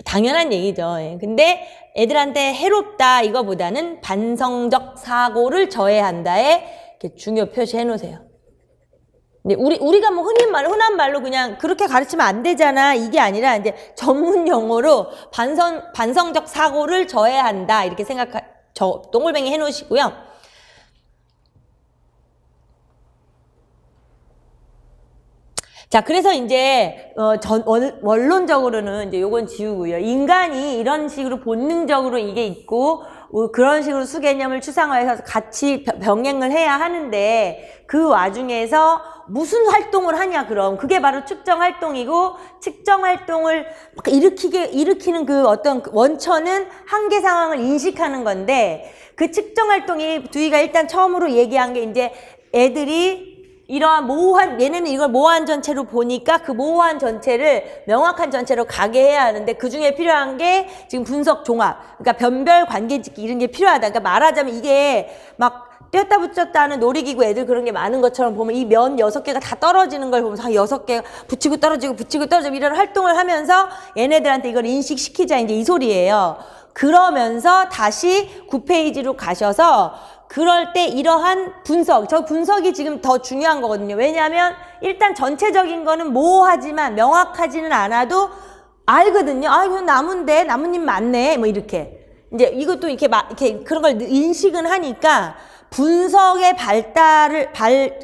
S1: 당연한 얘기죠. 네. 근데 애들한테 해롭다 이거보다는 반성적 사고를 저해한다에 이렇게 중요 표시해 놓으세요. 근데 우리가 뭐 흔한 말로 그냥 그렇게 가르치면 안 되잖아. 이게 아니라 이제 전문 용어로 반성적 사고를 저해한다. 이렇게 동글뱅이 해 놓으시고요. 자, 그래서 이제, 원론적으로는 이제 요건 지우고요. 인간이 이런 식으로 본능적으로 이게 있고, 그런 식으로 수개념을 추상화해서 같이 병행을 해야 하는데, 그 와중에서 무슨 활동을 하냐, 그럼. 그게 바로 측정 활동이고, 측정 활동을 일으키는 그 어떤 원천은 한계 상황을 인식하는 건데, 그 측정 활동이 두이가 일단 처음으로 얘기한 게 이제 애들이 이러한 얘네는 이걸 모호한 전체로 보니까 그 모호한 전체를 명확한 전체로 가게 해야 하는데 그 중에 필요한 게 지금 분석 종합, 그러니까 변별 관계짓기 이런 게 필요하다. 그러니까 말하자면 이게 막 떼었다 붙였다 하는 놀이기구 애들 그런 게 많은 것처럼 보면 이 면 6개가 다 떨어지는 걸 보면서 6개가 붙이고 떨어지고 이런 활동을 하면서 얘네들한테 이걸 인식시키자 이제 이 소리예요. 그러면서 다시 9페이지로 가셔서 그럴 때 이러한 분석, 저 분석이 지금 더 중요한 거거든요. 왜냐하면 일단 전체적인 거는 모호하지만 명확하지는 않아도 알거든요. 아, 이건 나무인데, 나뭇잎 맞네. 뭐 이렇게. 이제 이것도 이렇게 그런 걸 인식은 하니까 분석의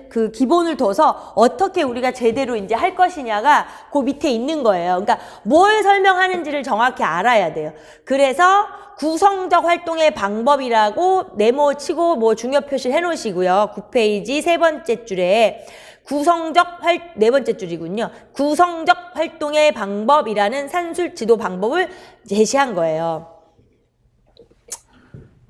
S1: 그 기본을 둬서 어떻게 우리가 제대로 이제 할 것이냐가 그 밑에 있는 거예요. 그러니까 뭘 설명하는지를 정확히 알아야 돼요. 그래서 구성적 활동의 방법이라고 네모치고 뭐 중요 표시를 해 놓으시고요. 9페이지 세 번째 줄에 네 번째 줄이군요. 구성적 활동의 방법이라는 산술 지도 방법을 제시한 거예요.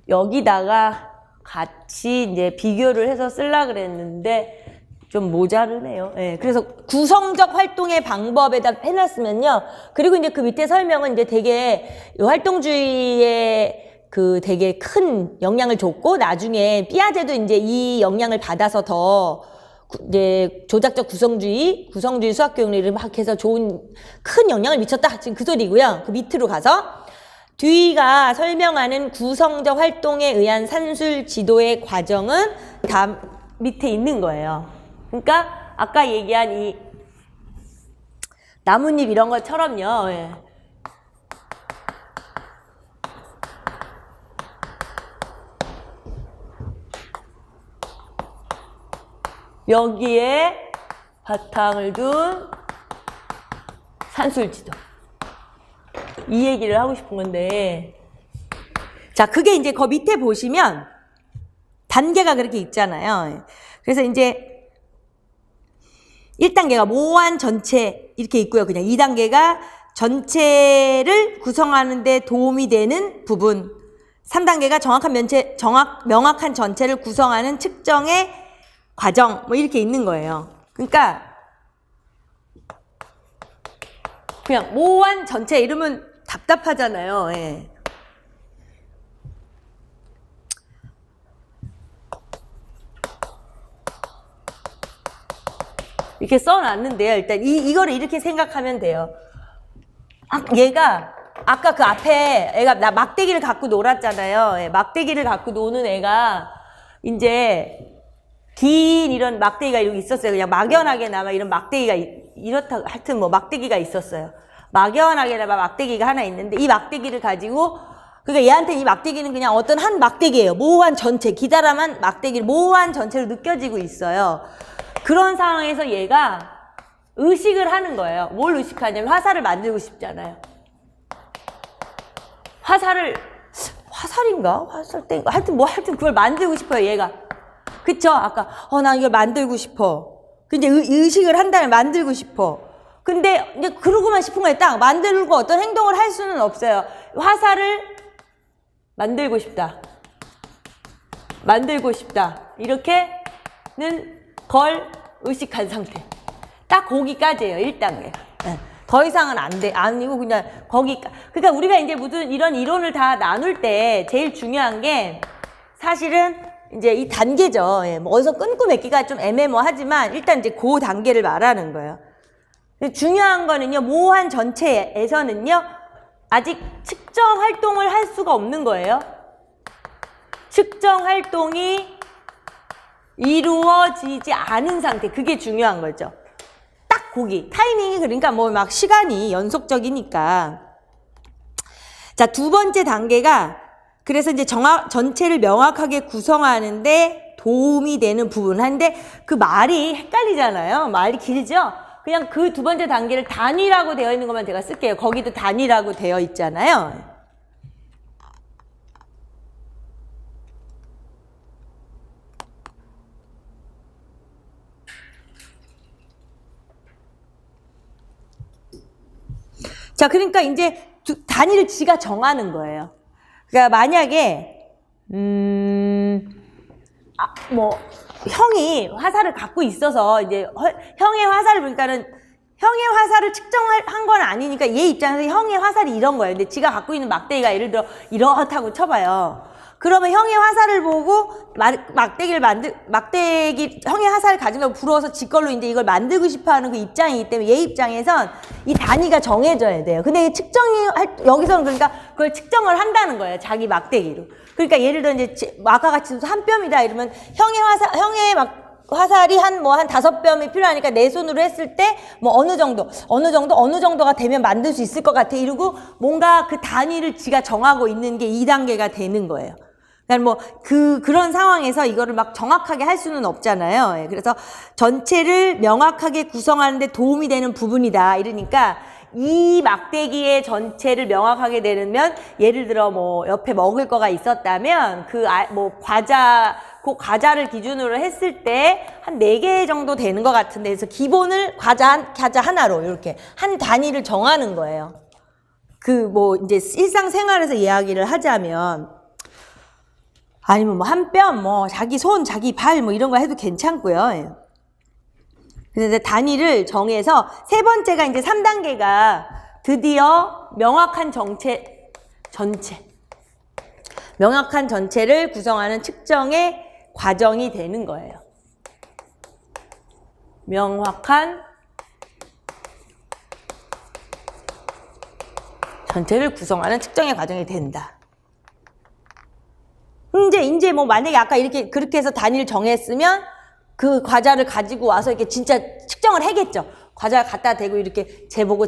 S1: 여기다가 같이 이제 비교를 해서 쓰려고 그랬는데 좀 모자르네요. 예, 그래서 구성적 활동의 방법에다 해놨으면요. 그리고 이제 그 밑에 설명은 이제 되게 활동주의에 그 되게 큰 영향을 줬고 나중에 삐아제도 이제 이 영향을 받아서 더 이제 조작적 구성주의 수학교육을 막 해서 큰 영향을 미쳤다. 지금 그 소리고요. 그 밑으로 가서 뒤가 설명하는 구성적 활동에 의한 산술 지도의 과정은 다 밑에 있는 거예요. 그러니까 아까 얘기한 이 나뭇잎 이런 것처럼요. 예. 여기에 바탕을 둔 산술 지도. 이 얘기를 하고 싶은 건데, 자, 그게 이제 그 밑에 보시면 단계가 그렇게 있잖아요. 그래서 이제 1단계가 모호한 전체 이렇게 있고요. 그냥 2단계가 전체를 구성하는 데 도움이 되는 부분, 3단계가 명확한 전체를 구성하는 측정의 과정, 뭐 이렇게 있는 거예요. 그러니까 그냥 모호한 전체 이러면 답답하잖아요. 예. 이렇게 써놨는데요. 일단 이거를 이렇게 생각하면 돼요. 얘가 아까 그 앞에 애가 나 막대기를 갖고 놀았잖아요. 예, 막대기를 갖고 노는 애가 이제 긴 이런 막대기가 이렇게 있었어요. 그냥 막연하게나마 이런 막대기가 이렇다 하여튼 뭐 막대기가 있었어요. 막연하게나마 막대기가 하나 있는데 이 막대기를 가지고 그러니까 얘한테 이 막대기는 그냥 어떤 한 막대기예요. 모호한 전체, 기다람한 막대기를 모호한 전체로 느껴지고 있어요. 그런 상황에서 얘가 의식을 하는 거예요. 뭘 의식하냐면 화살을 만들고 싶잖아요. 화살인가? 화살대인가? 하여튼 그걸 만들고 싶어요, 얘가. 그쵸? 아까, 나 이걸 만들고 싶어. 근데 의식을 한다면 만들고 싶어. 근데 이제 그러고만 싶은 거예요. 딱 만들고 어떤 행동을 할 수는 없어요. 화살을 만들고 싶다. 만들고 싶다. 이렇게는 걸 의식한 상태. 딱 거기까지예요. 1단계. 네. 더 이상은 아니고 그냥 거기까지. 그러니까 우리가 이제 무슨 이런 이론을 다 나눌 때 제일 중요한 게 사실은 이제 이 단계죠. 예, 뭐 어디서 끊고 맺기가 좀 애매모하지만 일단 이제 그 단계를 말하는 거예요. 중요한 거는요, 모호한 전체에서는요, 아직 측정 활동을 할 수가 없는 거예요. 측정 활동이 이루어지지 않은 상태, 그게 중요한 거죠. 딱 거기 타이밍이 그러니까 뭐 막 시간이 연속적이니까. 자, 두 번째 단계가 그래서 이제 전체를 명확하게 구성하는데 도움이 되는 부분. 한데 그 말이 헷갈리잖아요. 말이 길죠? 그냥 그 두 번째 단계를 단위라고 되어 있는 것만 제가 쓸게요. 거기도 단위라고 되어 있잖아요. 자, 그러니까 이제 단위를 지가 정하는 거예요. 그러니까 만약에 형이 화살을 갖고 있어서 이제 형의 화살을 보니까는 형의 화살을 측정한 건 아니니까 얘 입장에서 형의 화살이 이런 거예요. 근데 지가 갖고 있는 막대기가 예를 들어 이렇다고 쳐봐요. 그러면 형의 화살을 보고 형의 화살을 가지고 불어서 지 걸로 이제 이걸 만들고 싶어 하는 그 입장이기 때문에 얘 입장에선 이 단위가 정해져야 돼요. 근데 여기서는 그러니까 그걸 측정을 한다는 거예요. 자기 막대기로. 그러니까 예를 들어 이제 아까 같이 한 뼘이다 이러면 형의 화살이 한 5뼘이 필요하니까 내 손으로 했을 때 뭐 어느 정도가 되면 만들 수 있을 것 같아 이러고 뭔가 그 단위를 지가 정하고 있는 게 2단계가 되는 거예요. 그러니까 뭐 그런 상황에서 이거를 막 정확하게 할 수는 없잖아요. 그래서 전체를 명확하게 구성하는 데 도움이 되는 부분이다. 이러니까 이 막대기의 전체를 명확하게 되면 예를 들어 뭐 옆에 먹을 거가 있었다면 그 과자를 기준으로 했을 때 한 4개 정도 되는 것 같은데 그래서 기본을 과자 하나로 이렇게 한 단위를 정하는 거예요. 이제 일상생활에서 이야기를 하자면 아니면 뭐 한 뼘, 자기 손, 자기 발 이런 거 해도 괜찮고요. 근데 단위를 정해서 세 번째가 이제 3단계가 드디어 명확한 명확한 전체를 구성하는 측정의 과정이 되는 거예요. 명확한 전체를 구성하는 측정의 과정이 된다. 이제 만약에 아까 그렇게 해서 단위를 정했으면 그 과자를 가지고 와서 이렇게 진짜 측정을 해겠죠. 과자를 갖다 대고 이렇게 재보고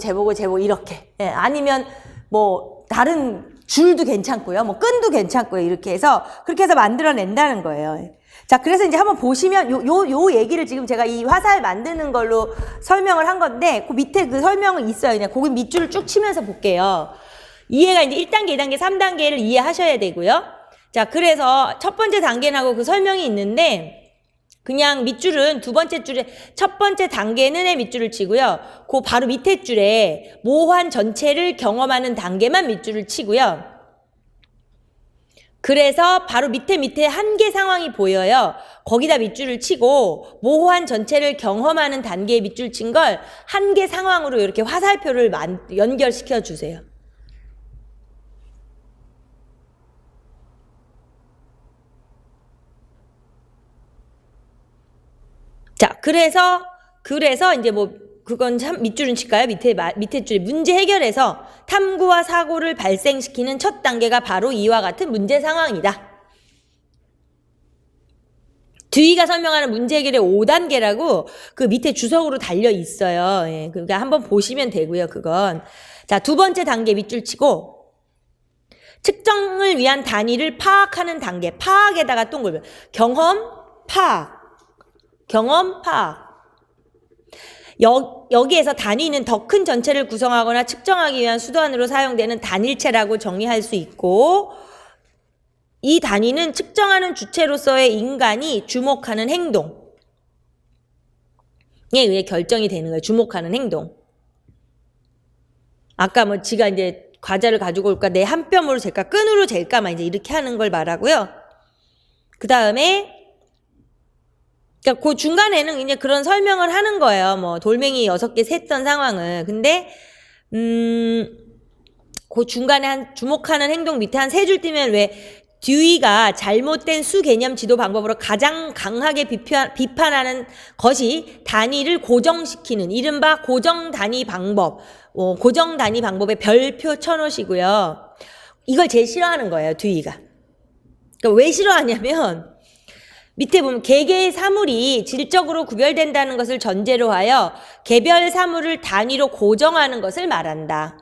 S1: 이렇게. 예, 아니면 다른 줄도 괜찮고요. 끈도 괜찮고요. 이렇게 해서 그렇게 해서 만들어낸다는 거예요. 자, 그래서 이제 한번 보시면 요 얘기를 지금 제가 이 화살 만드는 걸로 설명을 한 건데 그 밑에 그 설명은 있어요. 그냥 거기 밑줄을 쭉 치면서 볼게요. 이해가 이제 1단계, 2단계, 3단계를 이해하셔야 되고요. 자, 그래서 첫 번째 단계하고 그 설명이 있는데 그냥 밑줄은 두 번째 줄에 첫 번째 단계는 밑줄을 치고요. 그 바로 밑에 줄에 모환 전체를 경험하는 단계만 밑줄을 치고요. 그래서 바로 밑에 한계 상황이 보여요. 거기다 밑줄을 치고 모호한 전체를 경험하는 단계에 밑줄 친 걸 한계 상황으로 이렇게 화살표를 연결시켜 주세요. 자, 그래서 이제 그건 참 밑줄은 칠까요? 밑에 줄에 문제 해결에서 탐구와 사고를 발생시키는 첫 단계가 바로 이와 같은 문제 상황이다. 듀이가 설명하는 문제 해결의 5단계라고 그 밑에 주석으로 달려 있어요. 예, 그러니까 한번 보시면 되고요, 그건. 자, 두 번째 단계 밑줄 치고 측정을 위한 단위를 파악하는 단계. 파악에다가 동글. 경험, 파악. 여기에서 단위는 더 큰 전체를 구성하거나 측정하기 위한 수단으로 사용되는 단일체라고 정의할 수 있고 이 단위는 측정하는 주체로서의 인간이 주목하는 행동에 의해 결정이 되는 거예요. 주목하는 행동. 아까 지가 이제 과자를 가지고 올까 내 한 뼘으로 잴까 끈으로 잴까 이제 이렇게 하는 걸 말하고요. 그 다음에 그러니까 그 중간에는 이제 그런 설명을 하는 거예요. 돌멩이 6개 샜던 상황을. 근데 그 중간에 주목하는 행동 밑에 한 3줄 띄면 왜 듀이가 잘못된 수 개념 지도 방법으로 가장 강하게 비판하는 것이 단위를 고정시키는 이른바 고정 단위 방법. 고정 단위 방법에 별표 쳐놓으시고요. 이걸 제일 싫어하는 거예요, 듀이가. 그러니까 왜 싫어하냐면 밑에 보면 개개의 사물이 질적으로 구별된다는 것을 전제로 하여 개별 사물을 단위로 고정하는 것을 말한다.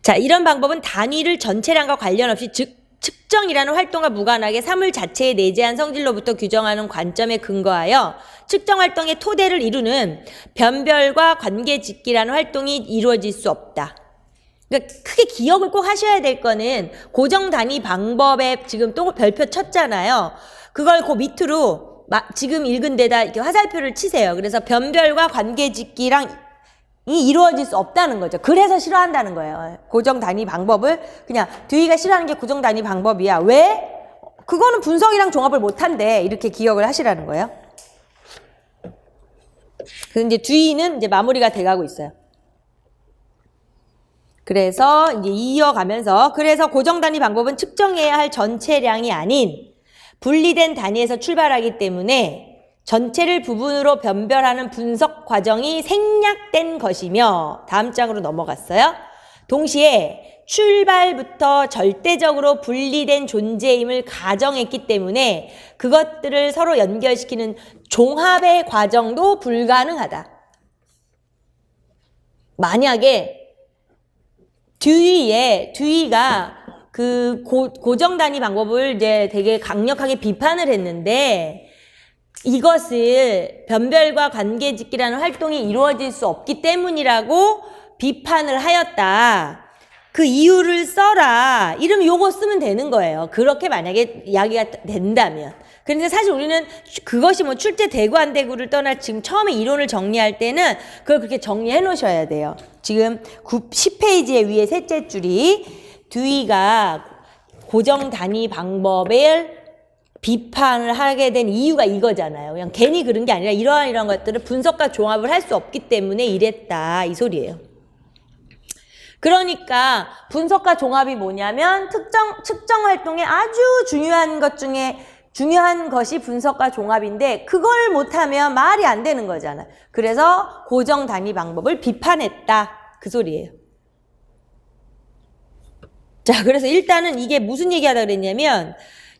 S1: 자, 이런 방법은 단위를 전체량과 관련 없이 즉 측정이라는 활동과 무관하게 사물 자체의 내재한 성질로부터 규정하는 관점에 근거하여 측정 활동의 토대를 이루는 변별과 관계짓기라는 활동이 이루어질 수 없다. 그러니까 크게 기억을 꼭 하셔야 될 거는 고정 단위 방법에 지금 또 별표 쳤잖아요. 그걸 그 밑으로 지금 읽은 데다 이렇게 화살표를 치세요. 그래서 변별과 관계짓기랑 이 이루어질 수 없다는 거죠. 그래서 싫어한다는 거예요. 고정 단위 방법을 그냥 듀이가 싫어하는 게 고정 단위 방법이야. 왜? 그거는 분석이랑 종합을 못한대. 이렇게 기억을 하시라는 거예요. 그래서 이제 듀이는 이제 마무리가 돼가고 있어요. 그래서 이제 이어가면서 그래서 고정 단위 방법은 측정해야 할 전체량이 아닌 분리된 단위에서 출발하기 때문에 전체를 부분으로 변별하는 분석 과정이 생략된 것이며 다음 장으로 넘어갔어요. 동시에 출발부터 절대적으로 분리된 존재임을 가정했기 때문에 그것들을 서로 연결시키는 종합의 과정도 불가능하다. 만약에 듀이가 그 고정 단위 방법을 이제 되게 강력하게 비판을 했는데 이것을 변별과 관계짓기라는 활동이 이루어질 수 없기 때문이라고 비판을 하였다. 그 이유를 써라. 이러면 요거 쓰면 되는 거예요. 그렇게 만약에 이야기가 된다면. 그런데 사실 우리는 그것이 뭐 출제되고 안 되고를 떠나 지금 처음에 이론을 정리할 때는 그걸 그렇게 정리해 놓으셔야 돼요. 지금 10페이지의 위에 셋째 줄이 듀이가 고정 단위 방법을 비판을 하게 된 이유가 이거잖아요. 그냥 괜히 그런 게 아니라 이러한 것들을 분석과 종합을 할 수 없기 때문에 이랬다. 이 소리예요. 그러니까 분석과 종합이 뭐냐면 측정 활동의 아주 중요한 것 중에 중요한 것이 분석과 종합인데 그걸 못하면 말이 안 되는 거잖아. 그래서 고정 단위 방법을 비판했다. 그 소리예요. 자, 그래서 일단은 이게 무슨 얘기하다 그랬냐면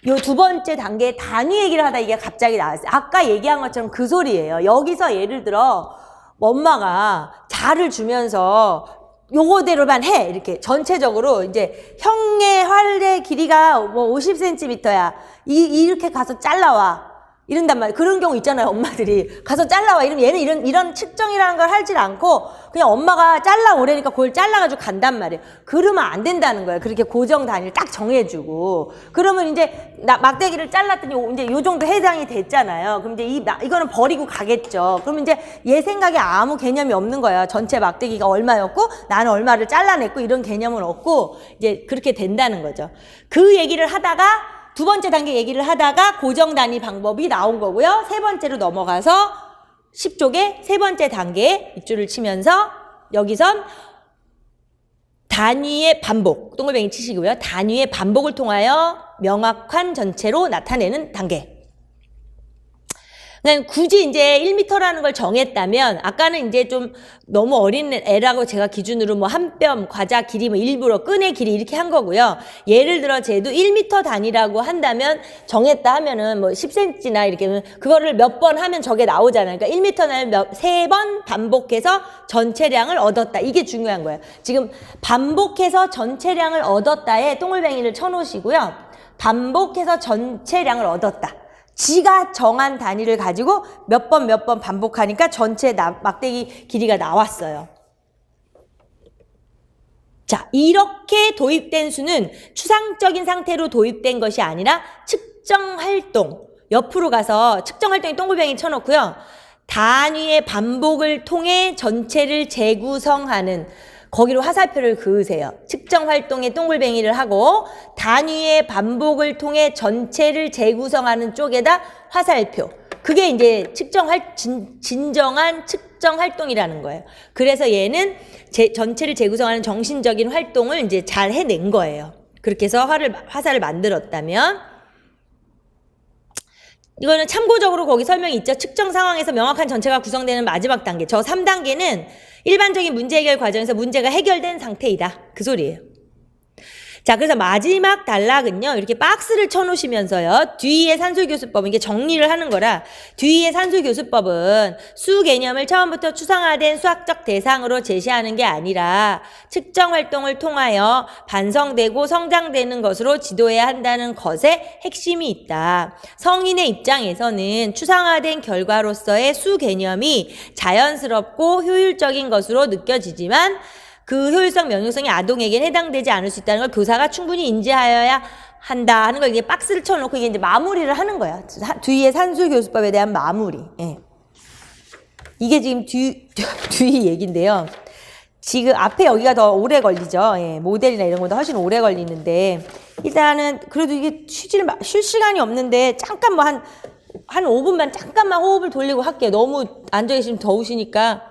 S1: 요 두 번째 단계 단위 얘기를 하다 이게 갑자기 나왔어요. 아까 얘기한 것처럼 그 소리예요. 여기서 예를 들어 엄마가 자를 주면서 요거대로만 해. 이렇게 전체적으로 이제 형의 활의 길이가 뭐 50cm야. 이렇게 가서 잘라와. 이런단 말이에요. 그런 경우 있잖아요. 엄마들이. 가서 잘라와. 이러면 얘는 이런 측정이라는 걸 하질 않고 그냥 엄마가 잘라오래니까 그걸 잘라가지고 간단 말이에요. 그러면 안 된다는 거예요. 그렇게 고정 단위를 딱 정해주고. 그러면 이제 막대기를 잘랐더니 이제 요 정도 해당이 됐잖아요. 그럼 이제 이거는 버리고 가겠죠. 그러면 이제 얘 생각에 아무 개념이 없는 거예요. 전체 막대기가 얼마였고 나는 얼마를 잘라냈고 이런 개념은 없고 이제 그렇게 된다는 거죠. 그 얘기를 하다가 두 번째 단계 얘기를 하다가 고정 단위 방법이 나온 거고요. 세 번째로 넘어가서 10쪽의 세 번째 단계에 밑줄을 치면서 여기선 단위의 반복, 동글뱅이 치시고요. 단위의 반복을 통하여 명확한 전체로 나타내는 단계. 그냥 굳이 이제 1m라는 걸 정했다면 아까는 이제 좀 너무 어린 애라고 제가 기준으로 뭐 한 뼘 과자 길이 뭐 일부러 끈의 길이 이렇게 한 거고요. 예를 들어 쟤도 1m 단위라고 한다면 정했다 하면은 뭐 10cm나 이렇게 그거를 몇 번 하면 저게 나오잖아요. 그러니까 1m는 세 번 반복해서 전체량을 얻었다. 이게 중요한 거예요. 지금 반복해서 전체량을 얻었다에 동글뱅이를 쳐놓으시고요. 반복해서 전체량을 얻었다. 지가 정한 단위를 가지고 몇 번 반복하니까 전체 막대기 길이가 나왔어요. 자, 이렇게 도입된 수는 추상적인 상태로 도입된 것이 아니라 측정 활동. 옆으로 가서 측정 활동에 동글뱅이 쳐놓고요. 단위의 반복을 통해 전체를 재구성하는 거기로 화살표를 그으세요. 측정 활동에 동글뱅이를 하고 단위의 반복을 통해 전체를 재구성하는 쪽에다 화살표. 그게 이제 진정한 측정 활동이라는 거예요. 그래서 얘는 전체를 재구성하는 정신적인 활동을 이제 잘 해낸 거예요. 그렇게 해서 화살을 만들었다면 이거는 참고적으로 거기 설명이 있죠. 측정 상황에서 명확한 전체가 구성되는 마지막 단계. 저 3단계는 일반적인 문제 해결 과정에서 문제가 해결된 상태이다. 그 소리예요. 자, 그래서 마지막 단락은요. 이렇게 박스를 쳐놓으시면서요. 듀이의 산술교수법은 이게 정리를 하는 거라 듀이의 산술교수법은 수 개념을 처음부터 추상화된 수학적 대상으로 제시하는 게 아니라 측정 활동을 통하여 반성되고 성장되는 것으로 지도해야 한다는 것에 핵심이 있다. 성인의 입장에서는 추상화된 결과로서의 수 개념이 자연스럽고 효율적인 것으로 느껴지지만 그 효율성, 명료성이 아동에게는 해당되지 않을 수 있다는 걸 교사가 충분히 인지하여야 한다 하는 걸 이게 박스를 쳐놓고 이게 이제 마무리를 하는 거야. 듀이의 산술교수법에 대한 마무리. 예. 이게 지금 듀이 얘기인데요. 지금 앞에 여기가 더 오래 걸리죠. 예. 모델이나 이런 것보다 훨씬 오래 걸리는데 일단은 그래도 이게 쉴 시간이 없는데 잠깐 뭐 한 5분만 잠깐만 호흡을 돌리고 할게요. 너무 앉아 계시면 더우시니까